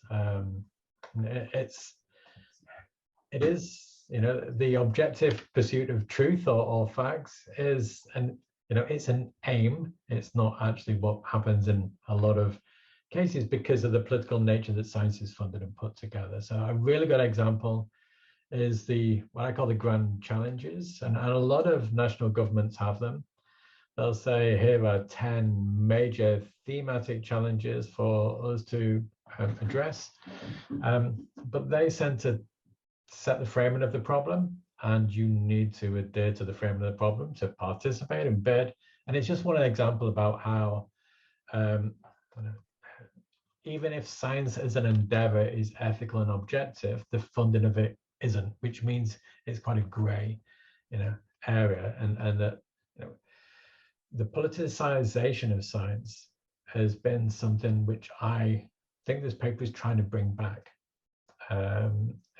It is, you know, the objective pursuit of truth or facts is, it's an aim. It's not actually what happens in a lot of cases because of the political nature that science is funded and put together. So a really good example is what I call the grand challenges, and a lot of national governments have them. They'll say, here are 10 major thematic challenges for us to address, but they tend to set the framing of the problem, and you need to adhere to the framing of the problem to participate and bid. And it's just one example about how even if science as an endeavor is ethical and objective, the funding of it isn't, which means it's quite a gray, area, and that, the politicization of science has been something which I think this paper is trying to bring back.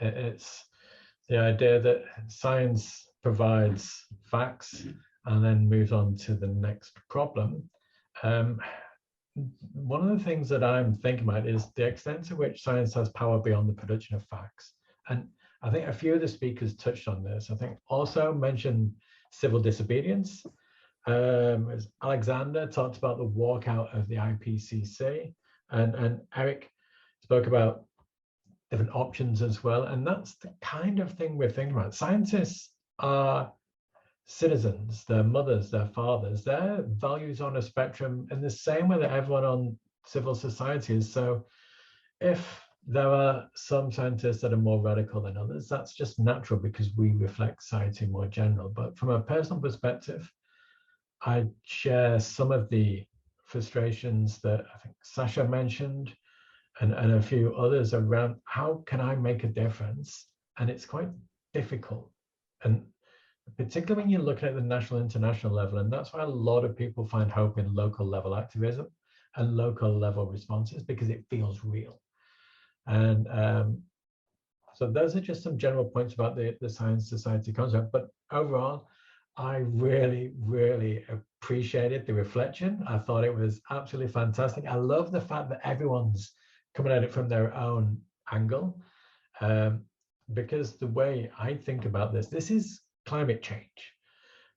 It's the idea that science provides facts and then moves on to the next problem. One of the things that I'm thinking about is the extent to which science has power beyond the production of facts. And I think a few of the speakers touched on this. I think also mentioned civil disobedience. As Alexander talked about the walkout of the IPCC, and Eric spoke about different options as well. And that's the kind of thing we're thinking about. Scientists are citizens, their mothers, their fathers, their values on a spectrum in the same way that everyone on civil society is. So if there are some scientists that are more radical than others, that's just natural because we reflect society more general. But from a personal perspective, I share some of the frustrations that I think Sasha mentioned and a few others around how can I make a difference? And it's quite difficult. And particularly when you look at the national, international level, and that's why a lot of people find hope in local level activism and local level responses, because it feels real. And so those are just some general points about the science society concept. But overall, I really, really appreciated the reflection. I thought it was absolutely fantastic. I love the fact that everyone's coming at it from their own angle, because the way I think about this is climate change.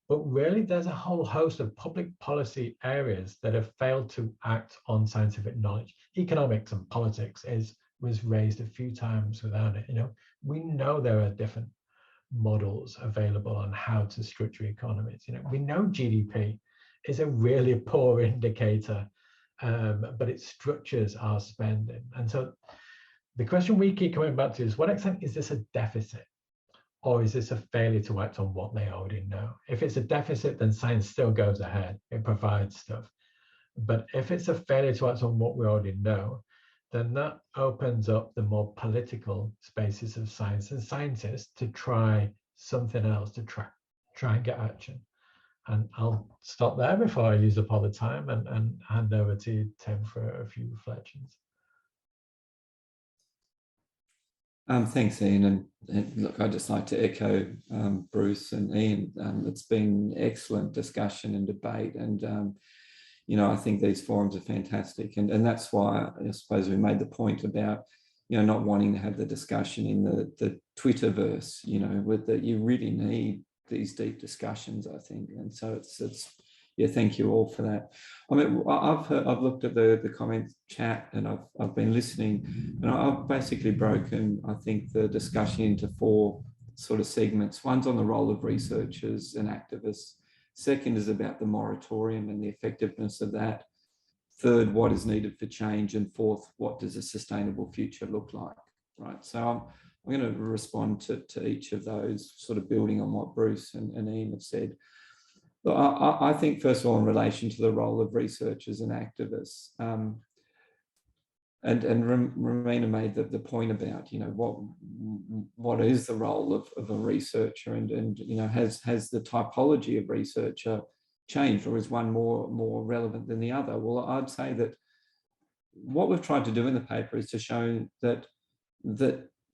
But really, there's a whole host of public policy areas that have failed to act on scientific knowledge. Economics and politics was raised a few times without it. We know there are different models available on how to structure economies. We know GDP is a really poor indicator, but it structures our spending. And so the question we keep coming back to is, what extent is this a deficit? Or is this a failure to act on what they already know? If it's a deficit, then science still goes ahead. It provides stuff. But if it's a failure to act on what we already know, then that opens up the more political spaces of science and scientists to try something else, to try and get action. And I'll stop there before I use up all the time and hand over to Tim for a few reflections. Thanks, Iain. And look, I'd just like to echo Bruce and Iain. It's been excellent discussion and debate. And, I think these forums are fantastic. And that's why I suppose we made the point about, not wanting to have the discussion in the Twitterverse, with that you really need these deep discussions, I think. And so it's yeah, thank you all for that. I mean, I've looked at the comment chat and I've been listening, and I've basically broken, I think, the discussion into 4 sort of segments. One's on the role of researchers and activists. Second is about the moratorium and the effectiveness of that. Third, what is needed for change, and fourth, what does a sustainable future look like, right? So I'm going to respond to each of those, sort of building on what Bruce and Iain have said. But I think, first of all, in relation to the role of researchers and activists, Romina made the point about, you know, what is the role of a researcher, and you know, has the typology of researcher changed, or is one more relevant than the other? Well, I'd say that what we've tried to do in the paper is to show that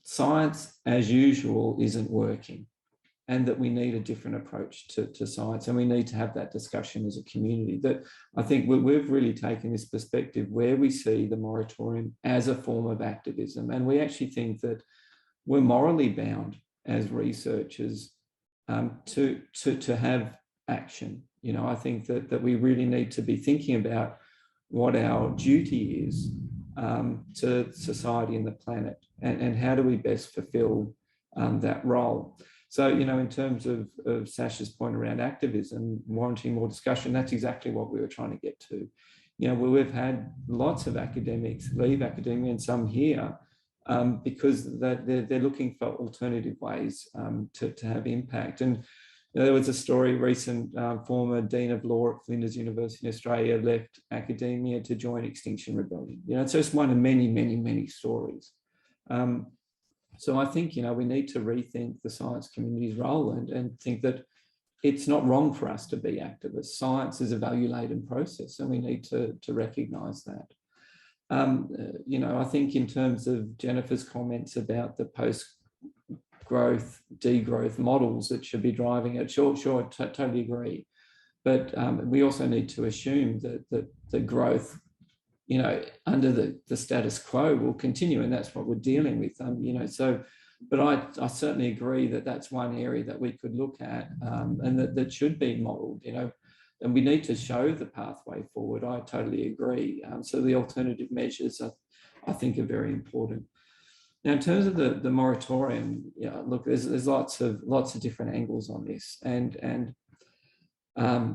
science as usual isn't working, and that we need a different approach to science, and we need to have that discussion as a community. That I think we've really taken this perspective where we see the moratorium as a form of activism, and we actually think that we're morally bound as researchers to have action. You know, I think that we really need to be thinking about what our duty is to society and the planet, and how do we best fulfill that role. So, you know, in terms of Sasha's point around activism, warranting more discussion, that's exactly what we were trying to get to. You know, we've had lots of academics leave academia, and some here, because they're looking for alternative ways to have impact. And you know, there was a story recent, former Dean of Law at Flinders University in Australia left academia to join Extinction Rebellion. You know, it's just one of many, many, many stories. So I think, you know, we need to rethink the science community's role and think that it's not wrong for us to be activists. Science is a value-laden process, and we need to recognise that. You know, I think in terms of Jennifer's comments about the post-growth, degrowth models that should be driving it, sure, totally agree. But we also need to assume that the growth, you know, under the status quo will continue, and that's what we're dealing with. You know, so, but I certainly agree that that's one area that we could look at, and that should be modelled. You know, and we need to show the pathway forward. I totally agree. So the alternative measures, I think, are very important. Now, in terms of the moratorium, yeah, look, there's lots of different angles on this, and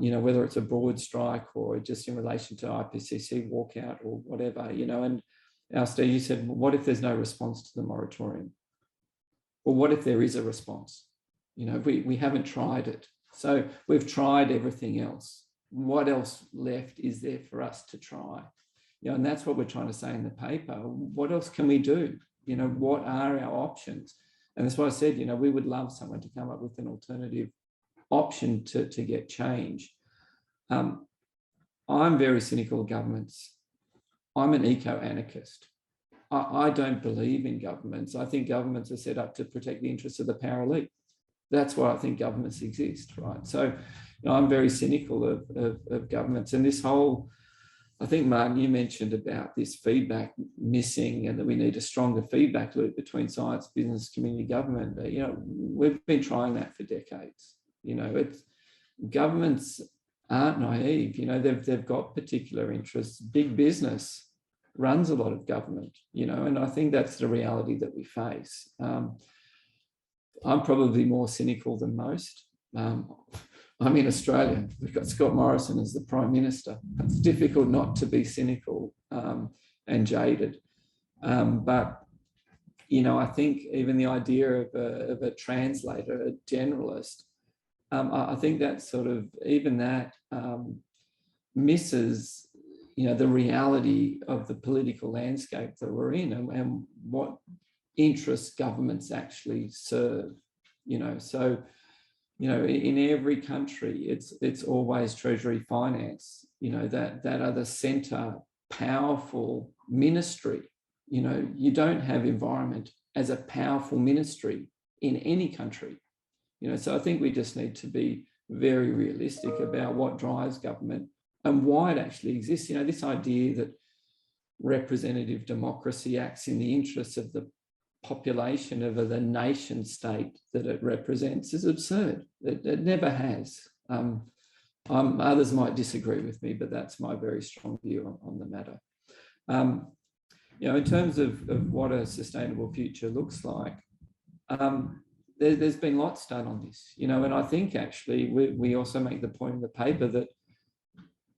you know, whether it's a broad strike or just in relation to IPCC walkout or whatever, you know. And Alistair, you said, well, what if there's no response to the moratorium? Well, what if there is a response? You know, we haven't tried it. So we've tried everything else. What else left is there for us to try? You know, and that's what we're trying to say in the paper. What else can we do? You know, what are our options? And that's why I said, you know, we would love someone to come up with an alternative option to get change. I'm very cynical of governments. I'm an eco-anarchist. I don't believe in governments. I think governments are set up to protect the interests of the power elite. That's why I think governments exist, right? So, you know, I'm very cynical of governments. And this whole, I think, Martin, you mentioned about this feedback missing, and that we need a stronger feedback loop between science, business, community, government. You know, we've been trying that for decades. You know, governments aren't naive. You know, they've got particular interests. Big business runs a lot of government, you know, and I think that's the reality that we face. I'm probably more cynical than most. I'm in Australia. We've got Scott Morrison as the Prime Minister. It's difficult not to be cynical and jaded. But, you know, I think even the idea of a translator, a generalist, I think that sort of, even that misses, you know, the reality of the political landscape that we're in, and what interests governments actually serve, you know. So, you know, in every country, it's always Treasury finance, you know, that are the centre powerful ministry. You know, you don't have environment as a powerful ministry in any country. You know, so I think we just need to be very realistic about what drives government and why it actually exists. You know, this idea that representative democracy acts in the interests of the population of the nation state that it represents is absurd. It never has. Others might disagree with me, but that's my very strong view on the matter. You know, in terms of what a sustainable future looks like, there's been lots done on this, you know, and I think actually we also make the point in the paper that,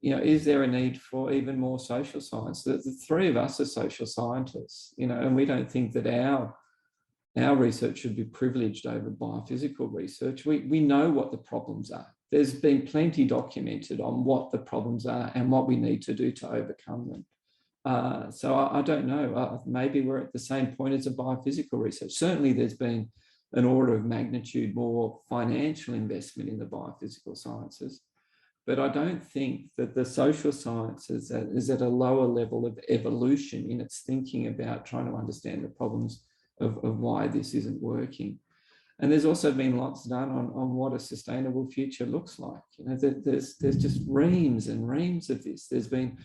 you know, is there a need for even more social science? The three of us are social scientists, you know, and we don't think that our research should be privileged over biophysical research. We know what the problems are. There's been plenty documented on what the problems are and what we need to do to overcome them. So I don't know. Maybe we're at the same point as a biophysical research. Certainly, there's been an order of magnitude more financial investment in the biophysical sciences. But I don't think that the social sciences is at a lower level of evolution in its thinking about trying to understand the problems of why this isn't working. And there's also been lots done on what a sustainable future looks like. You know, there's just reams and reams of this. There's been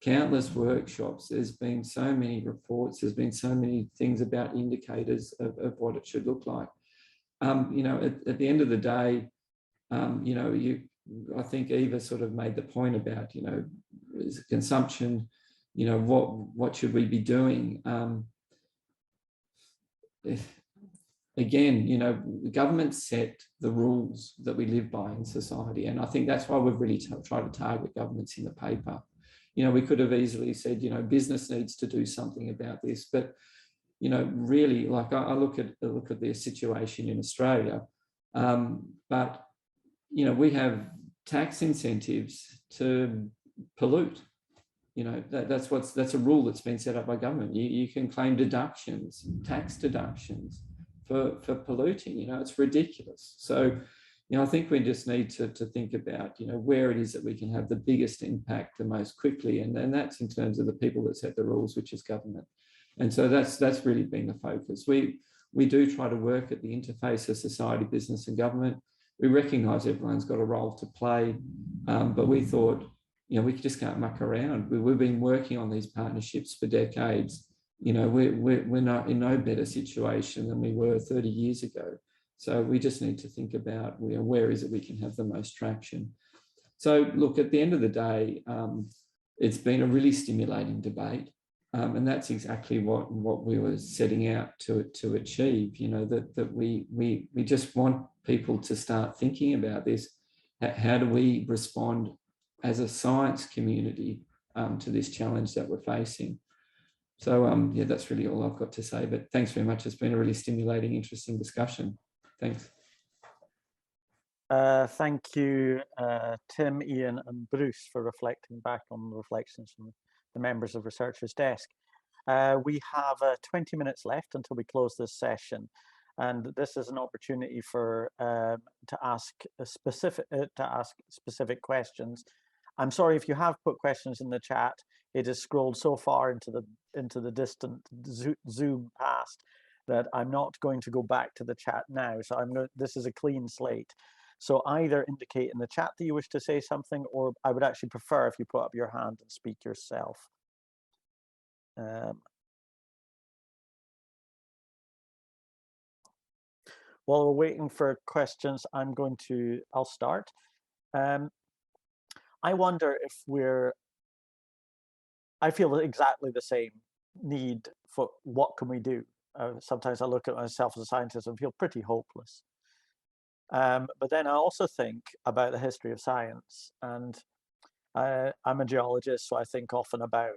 countless workshops. There's been so many reports. There's been so many things about indicators of what it should look like. You know, at the end of the day, you know, I think Eva sort of made the point about, you know, consumption, you know, what should we be doing? Again, you know, the government set the rules that we live by in society. And I think that's why we've really tried to target governments in the paper. You know, we could have easily said, you know, business needs to do something about this. But, you know, really, like I look at the situation in Australia, but, you know, we have tax incentives to pollute. You know, that's a rule that's been set up by government. You can claim deductions, tax deductions for polluting. You know, it's ridiculous. So, you know, I think we just need to think about, you know, where it is that we can have the biggest impact the most quickly, and that's in terms of the people that set the rules, which is government. And so that's really been the focus. We do try to work at the interface of society, business, and government. We recognise everyone's got a role to play, but we thought, you know, we just can't muck around. We've been working on these partnerships for decades. You know, we're not in no better situation than we were 30 years ago. So we just need to think about, you know, where is it we can have the most traction. So look, at the end of the day, it's been a really stimulating debate. And that's exactly what we were setting out to achieve, you know, that we just want people to start thinking about this. How do we respond as a science community to this challenge that we're facing? So yeah, that's really all I've got to say, but thanks very much. It's been a really stimulating, interesting discussion. Thanks. Thank you, Tim, Ian, and Bruce, for reflecting back on the reflections from the members of Researchers' Desk. We have 20 minutes left until we close this session, and this is an opportunity for to ask specific questions. I'm sorry if you have put questions in the chat. It has scrolled so far into the distant Zoom past that I'm not going to go back to the chat now. So this is a clean slate. So either indicate in the chat that you wish to say something, or I would actually prefer if you put up your hand and speak yourself. While we're waiting for questions, I'll start. I wonder if I feel exactly the same need for what can we do. Sometimes I look at myself as a scientist and feel pretty hopeless. But then I also think about the history of science, and I'm a geologist, so I think often about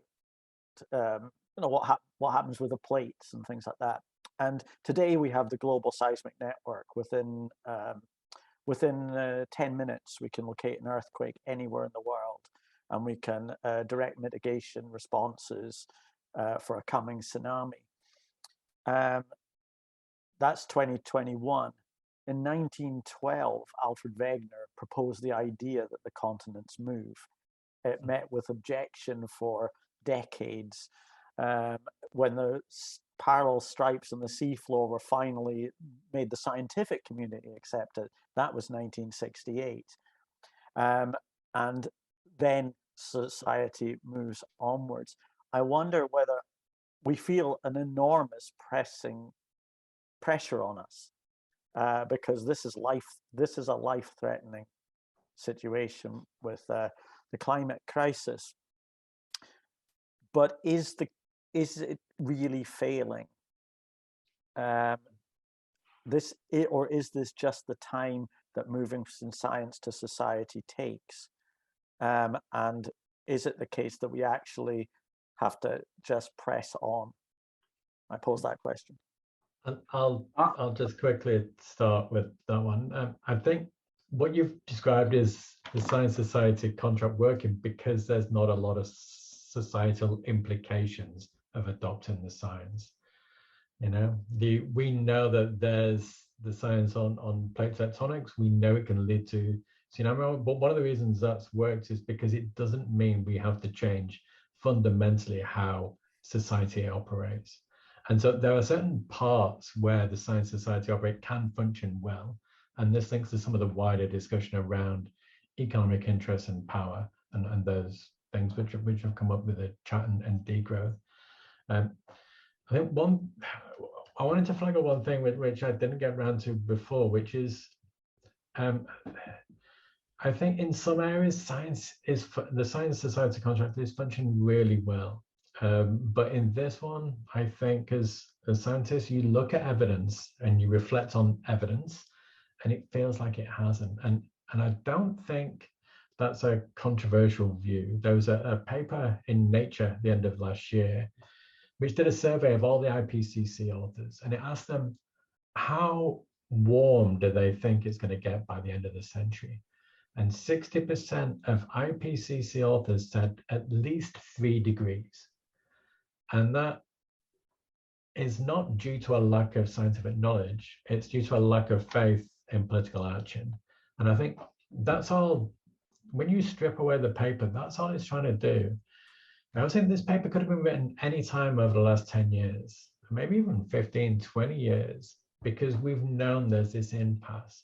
you know, what happens with the plates and things like that. And today we have the global seismic network. Within 10 minutes, we can locate an earthquake anywhere in the world, and we can direct mitigation responses for a coming tsunami. That's 2021. In 1912, Alfred Wegener proposed the idea that the continents move. It met with objection for decades. When the parallel stripes on the seafloor were finally made the scientific community accept it, that was 1968. And then society moves onwards. I wonder whether we feel an enormous pressure on us, because this is a life-threatening situation with the climate crisis. But is it really failing? Or is this just the time that moving from science to society takes? And is it the case that we actually have to just press on? I pose that question. I'll just quickly start with that one. I think what you've described is the science society contract working because there's not a lot of societal implications of adopting the science. You know, we know that there's the science on plate tectonics. We know it can lead to tsunami, but one of the reasons that's worked is because it doesn't mean we have to change fundamentally how society operates. And so there are certain parts where the science society operate can function well. And this links to some of the wider discussion around economic interests and power and those things which have come up with the chat and degrowth. I think I wanted to flag up one thing which I didn't get around to before, which is I think in some areas the science society contract is functioning really well. But in this one, I think as a scientist, you look at evidence and you reflect on evidence, and it feels like it hasn't. And I don't think that's a controversial view. There was a paper in Nature at the end of last year, which did a survey of all the IPCC authors, and it asked them how warm do they think it's going to get by the end of the century. And 60% of IPCC authors said at least 3 degrees. And that is not due to a lack of scientific knowledge, it's due to a lack of faith in political action. And I think that's all, when you strip away the paper, that's all it's trying to do. I was saying this paper could have been written any time over the last 10 years, maybe even 15, 20 years, because we've known there's this impasse.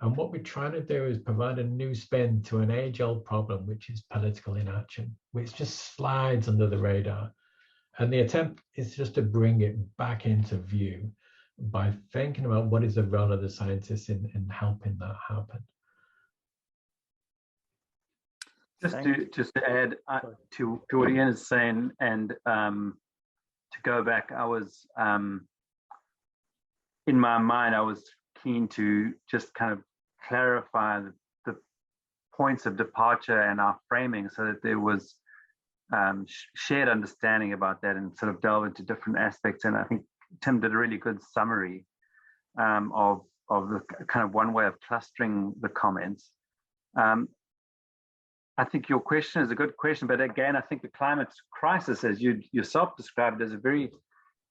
And what we're trying to do is provide a new spin to an age-old problem, which is political inaction, which just slides under the radar. And the attempt is just to bring it back into view by thinking about what is the role of the scientists in helping that happen. Just to add to what Iain is saying, and to go back, I was in my mind, I was keen to just kind of clarify the points of departure and our framing so that there was shared understanding about that and sort of delve into different aspects. And I think Tim did a really good summary of the kind of one way of clustering the comments. I think your question is a good question, but again, I think the climate crisis, as you yourself described, is a very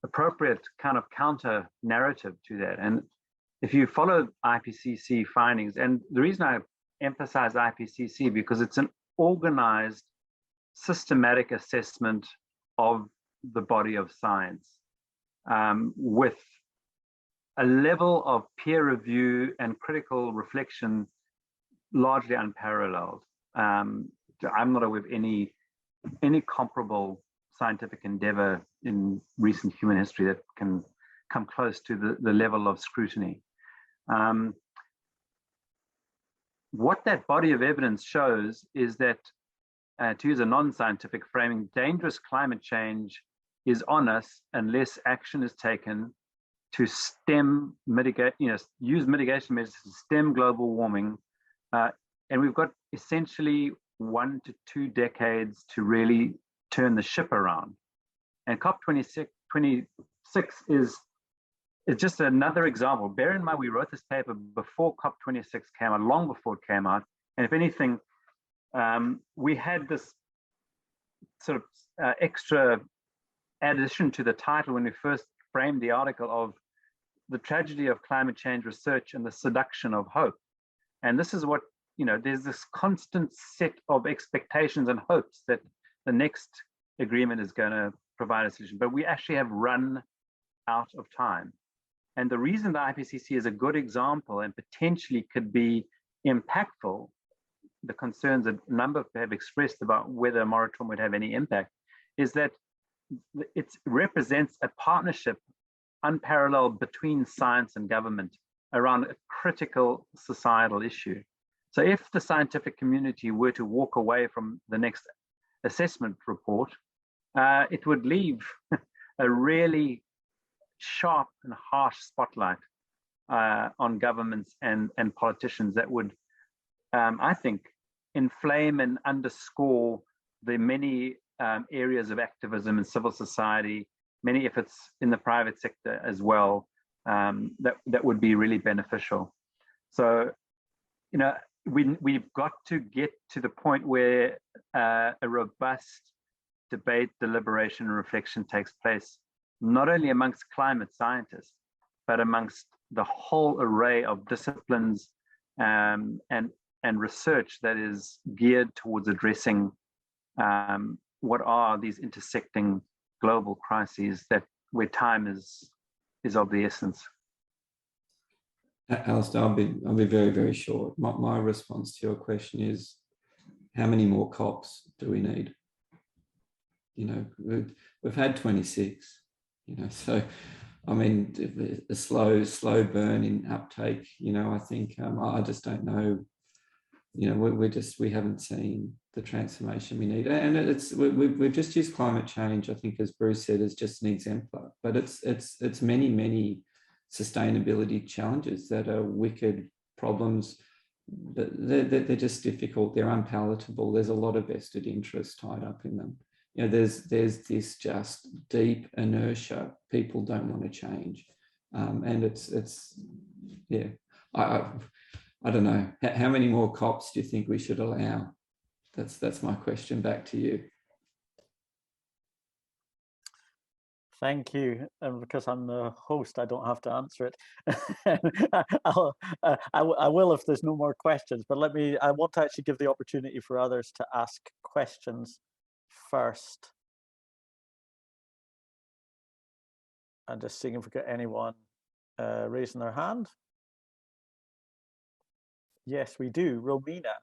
appropriate kind of counter narrative to that. And if you follow IPCC findings, and the reason I emphasize IPCC, because it's an organized, systematic assessment of the body of science with a level of peer review and critical reflection largely unparalleled. I'm not aware of any comparable scientific endeavor in recent human history that can come close to the level of scrutiny. What that body of evidence shows is that, to use a non-scientific framing, dangerous climate change is on us unless action is taken to use mitigation measures to stem global warming. And we've got essentially 1 to 2 decades to really turn the ship around. And COP26 is just another example. Bear in mind, we wrote this paper before COP26 came out, long before it came out. And if anything, we had this sort of extra addition to the title when we first framed the article of the tragedy of climate change research and the seduction of hope. And this is what, there's this constant set of expectations and hopes that the next agreement is going to provide a solution, but we actually have run out of time. And the reason the IPCC is a good example and potentially could be impactful, the concerns that a number have expressed about whether a moratorium would have any impact, is that it represents a partnership unparalleled between science and government around a critical societal issue. So if the scientific community were to walk away from the next assessment report, it would leave a really sharp and harsh spotlight on governments and politicians that would, I think, inflame and underscore the many areas of activism in civil society, many efforts in the private sector as well, that would be really beneficial. So, we've got to get to the point where a robust debate, deliberation, and reflection takes place, not only amongst climate scientists, but amongst the whole array of disciplines and research that is geared towards addressing what are these intersecting global crises where time is of the essence. Alistair, I'll be very, very short. My response to your question is, how many more cops do we need? You know, we've had 26, you know, so I mean, a slow burn in uptake, you know, I think I just don't know, you know, we haven't seen the transformation we need. And we've just used climate change, I think, as Bruce said, as just an exemplar, but it's many sustainability challenges that are wicked problems. They're just difficult. They're unpalatable. There's a lot of vested interest tied up in them. You know, there's this just deep inertia. People don't want to change, and it's yeah. I don't know. How many more cops do you think we should allow? That's my question back to you. Thank you. And because I'm the host, I don't have to answer it. I will if there's no more questions, but I want to actually give the opportunity for others to ask questions first. And just seeing if we got anyone raising their hand. Yes, we do. Romina.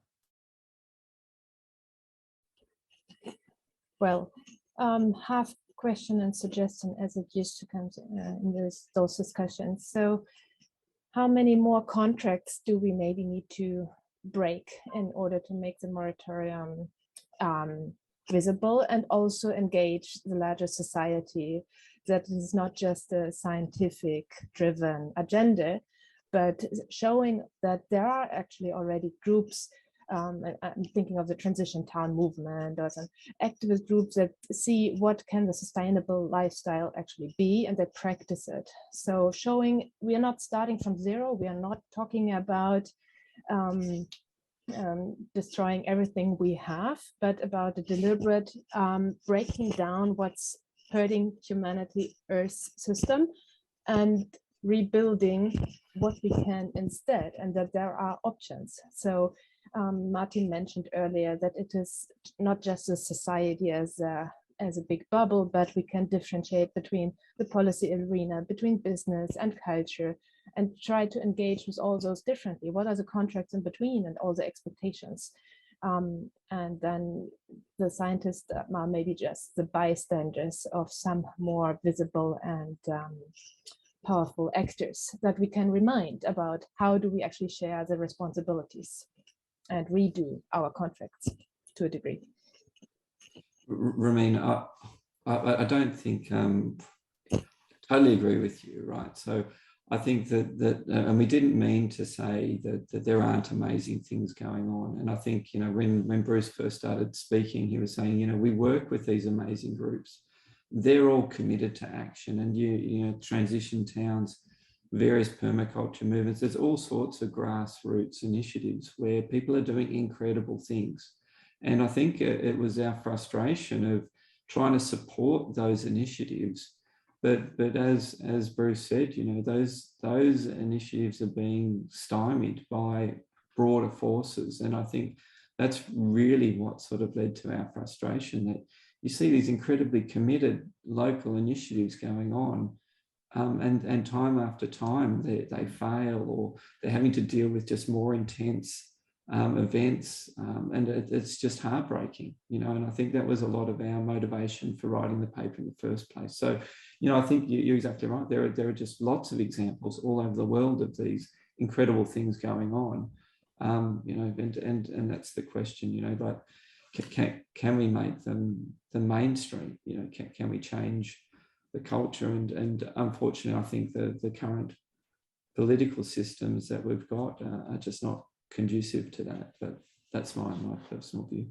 Well, half question and suggestion as it used to come in those discussions. So how many more contracts do we maybe need to break in order to make the moratorium visible and also engage the larger society, that is not just a scientific driven agenda, but showing that there are actually already groups. I'm thinking of the Transition Town movement or some activist groups that see what can the sustainable lifestyle actually be, and they practice it. So showing we are not starting from zero. We are not talking about destroying everything we have, but about a deliberate breaking down what's hurting humanity, Earth's system, and rebuilding what we can instead, and that there are options. So Martin mentioned earlier that it is not just a society as a big bubble, but we can differentiate between the policy arena, between business and culture, and try to engage with all those differently. What are the contracts in between and all the expectations? And then the scientists are maybe just the bystanders of some more visible and powerful actors that we can remind about how do we actually share the responsibilities and redo our contracts to a degree. Ramin, I don't think, totally agree with you, right? So I think that and we didn't mean to say that there aren't amazing things going on. And I think, you know, when Bruce first started speaking, he was saying, you know, we work with these amazing groups. They're all committed to action, and you know, transition towns, various permaculture movements, there's all sorts of grassroots initiatives where people are doing incredible things. And I think it was our frustration of trying to support those initiatives. But as Bruce said, you know, those initiatives are being stymied by broader forces. And I think that's really what sort of led to our frustration, that you see these incredibly committed local initiatives going on, and time after time they fail, or they're having to deal with just more intense events, and it's just heartbreaking, you know. And I think that was a lot of our motivation for writing the paper in the first place. So, you know, I think you're exactly right. There are just lots of examples all over the world of these incredible things going on, you know, and that's the question, you know, like, can we make them the mainstream? You know, can we change the culture? And unfortunately, I think the current political systems that we've got are just not conducive to that. But that's my personal view.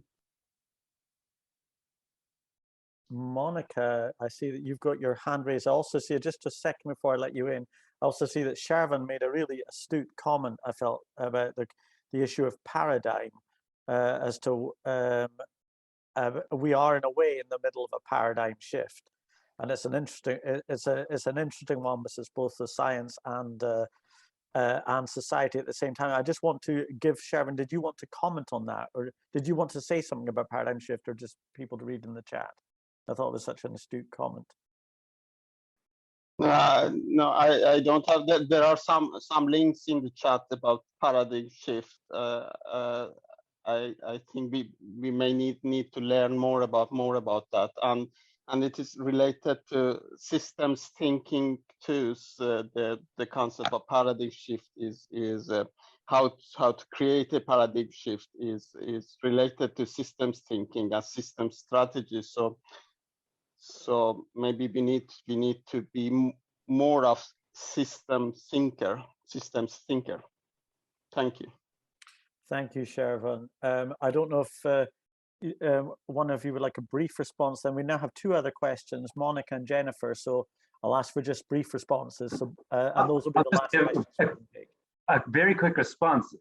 Monica, I see that you've got your hand raised. I also see, just a second before I let you in, I also see that Shervin made a really astute comment, I felt, about the issue of paradigm, as to we are in a way in the middle of a paradigm shift, and it's an interesting one, which is both the science and society at the same time. I just want to give Shervin, did you want to comment on that, or did you want to say something about paradigm shift, or just people to read in the chat? I thought it was such an astute comment. No, I don't have that. There are some links in the chat about paradigm shift. I think we may need to learn more about that, and it is related to systems thinking too. So the concept of paradigm shift is how to create a paradigm shift is related to systems thinking and system strategy. So maybe we need to be more of systems thinker. Thank you. Thank you, Shervin. I don't know if one of you would like a brief response. Then we now have two other questions, Monica and Jennifer. So I'll ask for just brief responses. So, and those will be the last questions. A very quick response.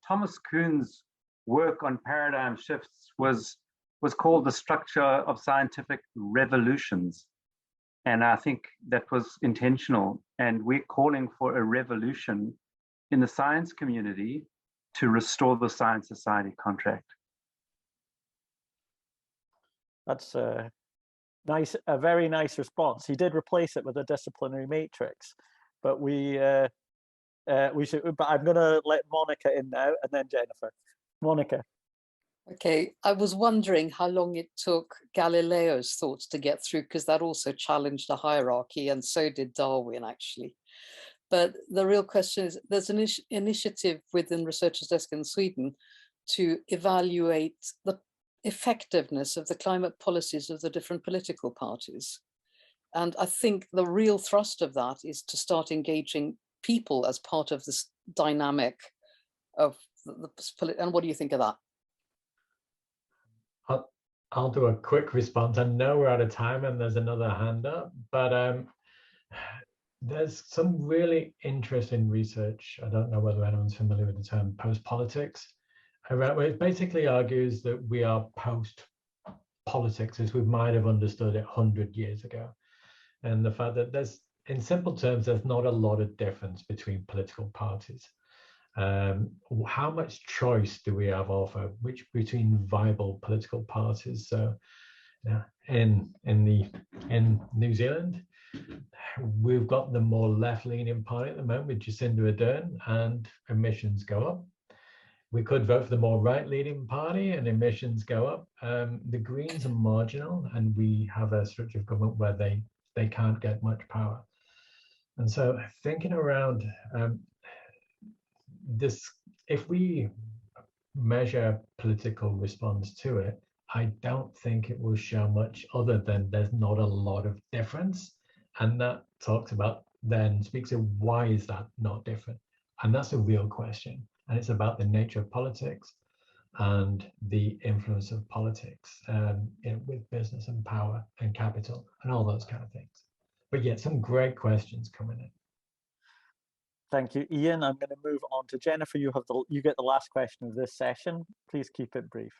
Thomas Kuhn's work on paradigm shifts was called The Structure of Scientific Revolutions. And I think that was intentional. And we're calling for a revolution in the science community to restore the science-society contract. That's a very nice response. He did replace it with a disciplinary matrix, but we should. But I'm going to let Monica in now, and then Jennifer. Monica. Okay, I was wondering how long it took Galileo's thoughts to get through, because that also challenged the hierarchy, and so did Darwin, actually. But the real question is, there's an initiative within Researchers' Desk in Sweden to evaluate the effectiveness of the climate policies of the different political parties. And I think the real thrust of that is to start engaging people as part of this dynamic of and what do you think of that? I'll do a quick response. I know we're out of time and there's another hand up, but there's some really interesting research. I don't know whether anyone's familiar with the term post-politics, where it basically argues that we are post-politics as we might have understood it 100 years ago. And the fact that there's, in simple terms, there's not a lot of difference between political parties. How much choice do we have offer between viable political parties? So in New Zealand, we've got the more left-leaning party at the moment with Jacinda Ardern, and emissions go up. We could vote for the more right-leaning party and emissions go up. The Greens are marginal, and we have a structure of government where they can't get much power. And so thinking around this, if we measure political response to it, I don't think it will show much other than there's not a lot of difference. And that speaks of why is that not different? And that's a real question. And it's about the nature of politics and the influence of politics with business and power and capital and all those kind of things. But yeah, some great questions coming in. Thank you, Iain. I'm going to move on to Jennifer. You get the last question of this session. Please keep it brief.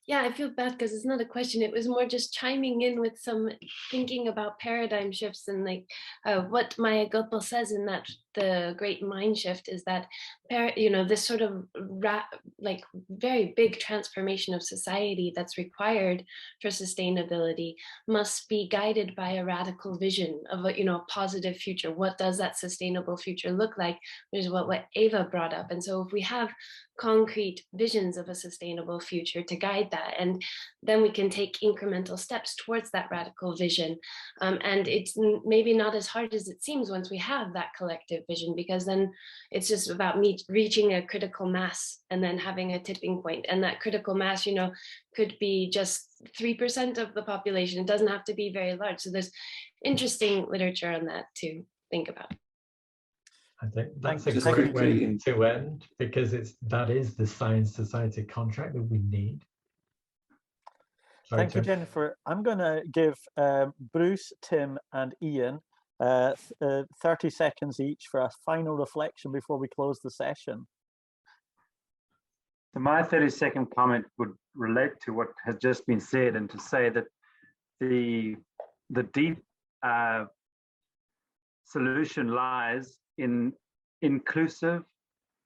Yeah, I feel bad because it's not a question. It was more just chiming in with some thinking about paradigm shifts, and like what Maya Gopal says in that the great mind shift is that this sort of like very big transformation of society that's required for sustainability must be guided by a radical vision of a positive future. What does that sustainable future look like? Which is what Eva brought up. And so if we have concrete visions of a sustainable future to guide that, and then we can take incremental steps towards that radical vision. And it's maybe not as hard as it seems once we have that collective vision, because then it's just about reaching a critical mass and then having a tipping point. And that critical mass, could be just 3% of the population. It doesn't have to be very large. So there's interesting literature on that to think about. I think that's a great way to end, because that is the science society contract that we need. Sorry, Thank you, Jennifer. I'm going to give Bruce, Tim, and Iain 30 seconds each for a final reflection before we close the session. So my 30-second comment relate to what has just been said and to say that the deep solution lies in inclusive,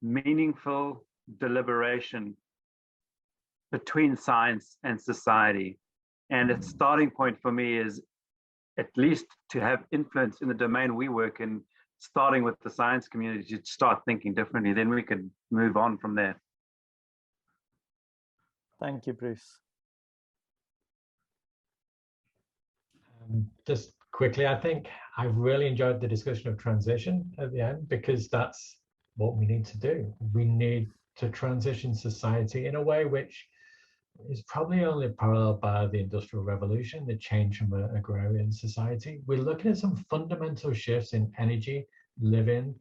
meaningful deliberation between science and society. And a starting point for me is at least to have influence in the domain we work in, starting with the science community, to start thinking differently. Then we can move on from there. Thank you, Bruce. Just quickly, I think I really enjoyed the discussion of transition at the end, because that's what we need to do. We need to transition society in a way which is probably only paralleled by the Industrial Revolution, the change from an agrarian society. We're looking at some fundamental shifts in energy, living,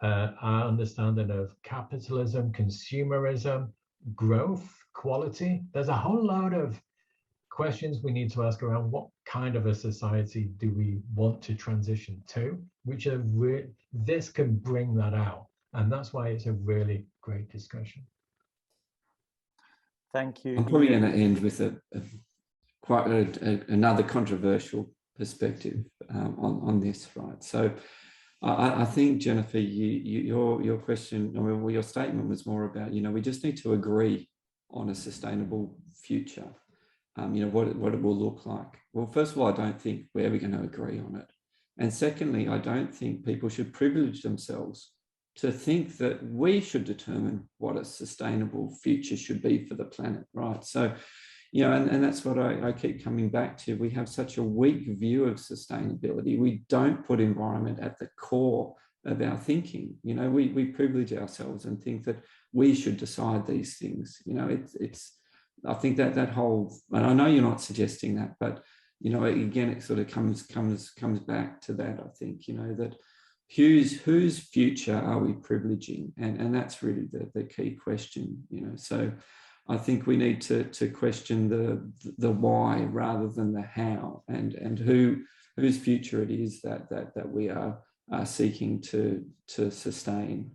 our understanding of capitalism, consumerism, growth, quality. There's a whole load of questions we need to ask around what kind of a society do we want to transition to, which are this can bring that out. And that's why it's a really great discussion. Thank you. I'm probably going to end with another controversial perspective on this, right? So I think, Jennifer, your question, I mean, well, your statement was more about, we just need to agree on a sustainable future. What it will look like. Well, first of all, I don't think we're ever going to agree on it. And secondly, I don't think people should privilege themselves to think that we should determine what a sustainable future should be for the planet, right? So, and that's what I keep coming back to. We have such a weak view of sustainability. We don't put environment at the core of our thinking. We privilege ourselves and think that we should decide these things. I think that whole, and I know you're not suggesting that, but again, it sort of comes back to that. I think that whose future are we privileging, and that's really the key question. So I think we need to question the why rather than the how, and whose future it is that we are seeking to sustain.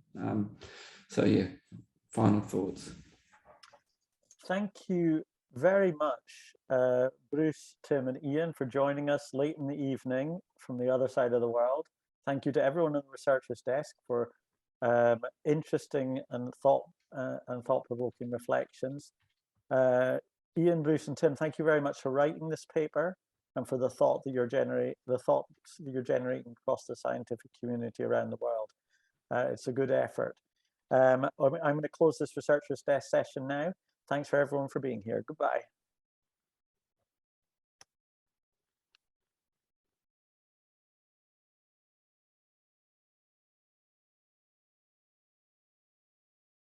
So yeah, final thoughts. Thank you very much, Bruce, Tim, and Iain, for joining us late in the evening from the other side of the world. Thank you to everyone on the Researchers Desk for interesting and thought-provoking reflections. Iain, Bruce, and Tim, thank you very much for writing this paper and for the thoughts that you're generating across the scientific community around the world. It's a good effort. I'm going to close this Researchers Desk session now. Thanks for everyone for being here. Goodbye.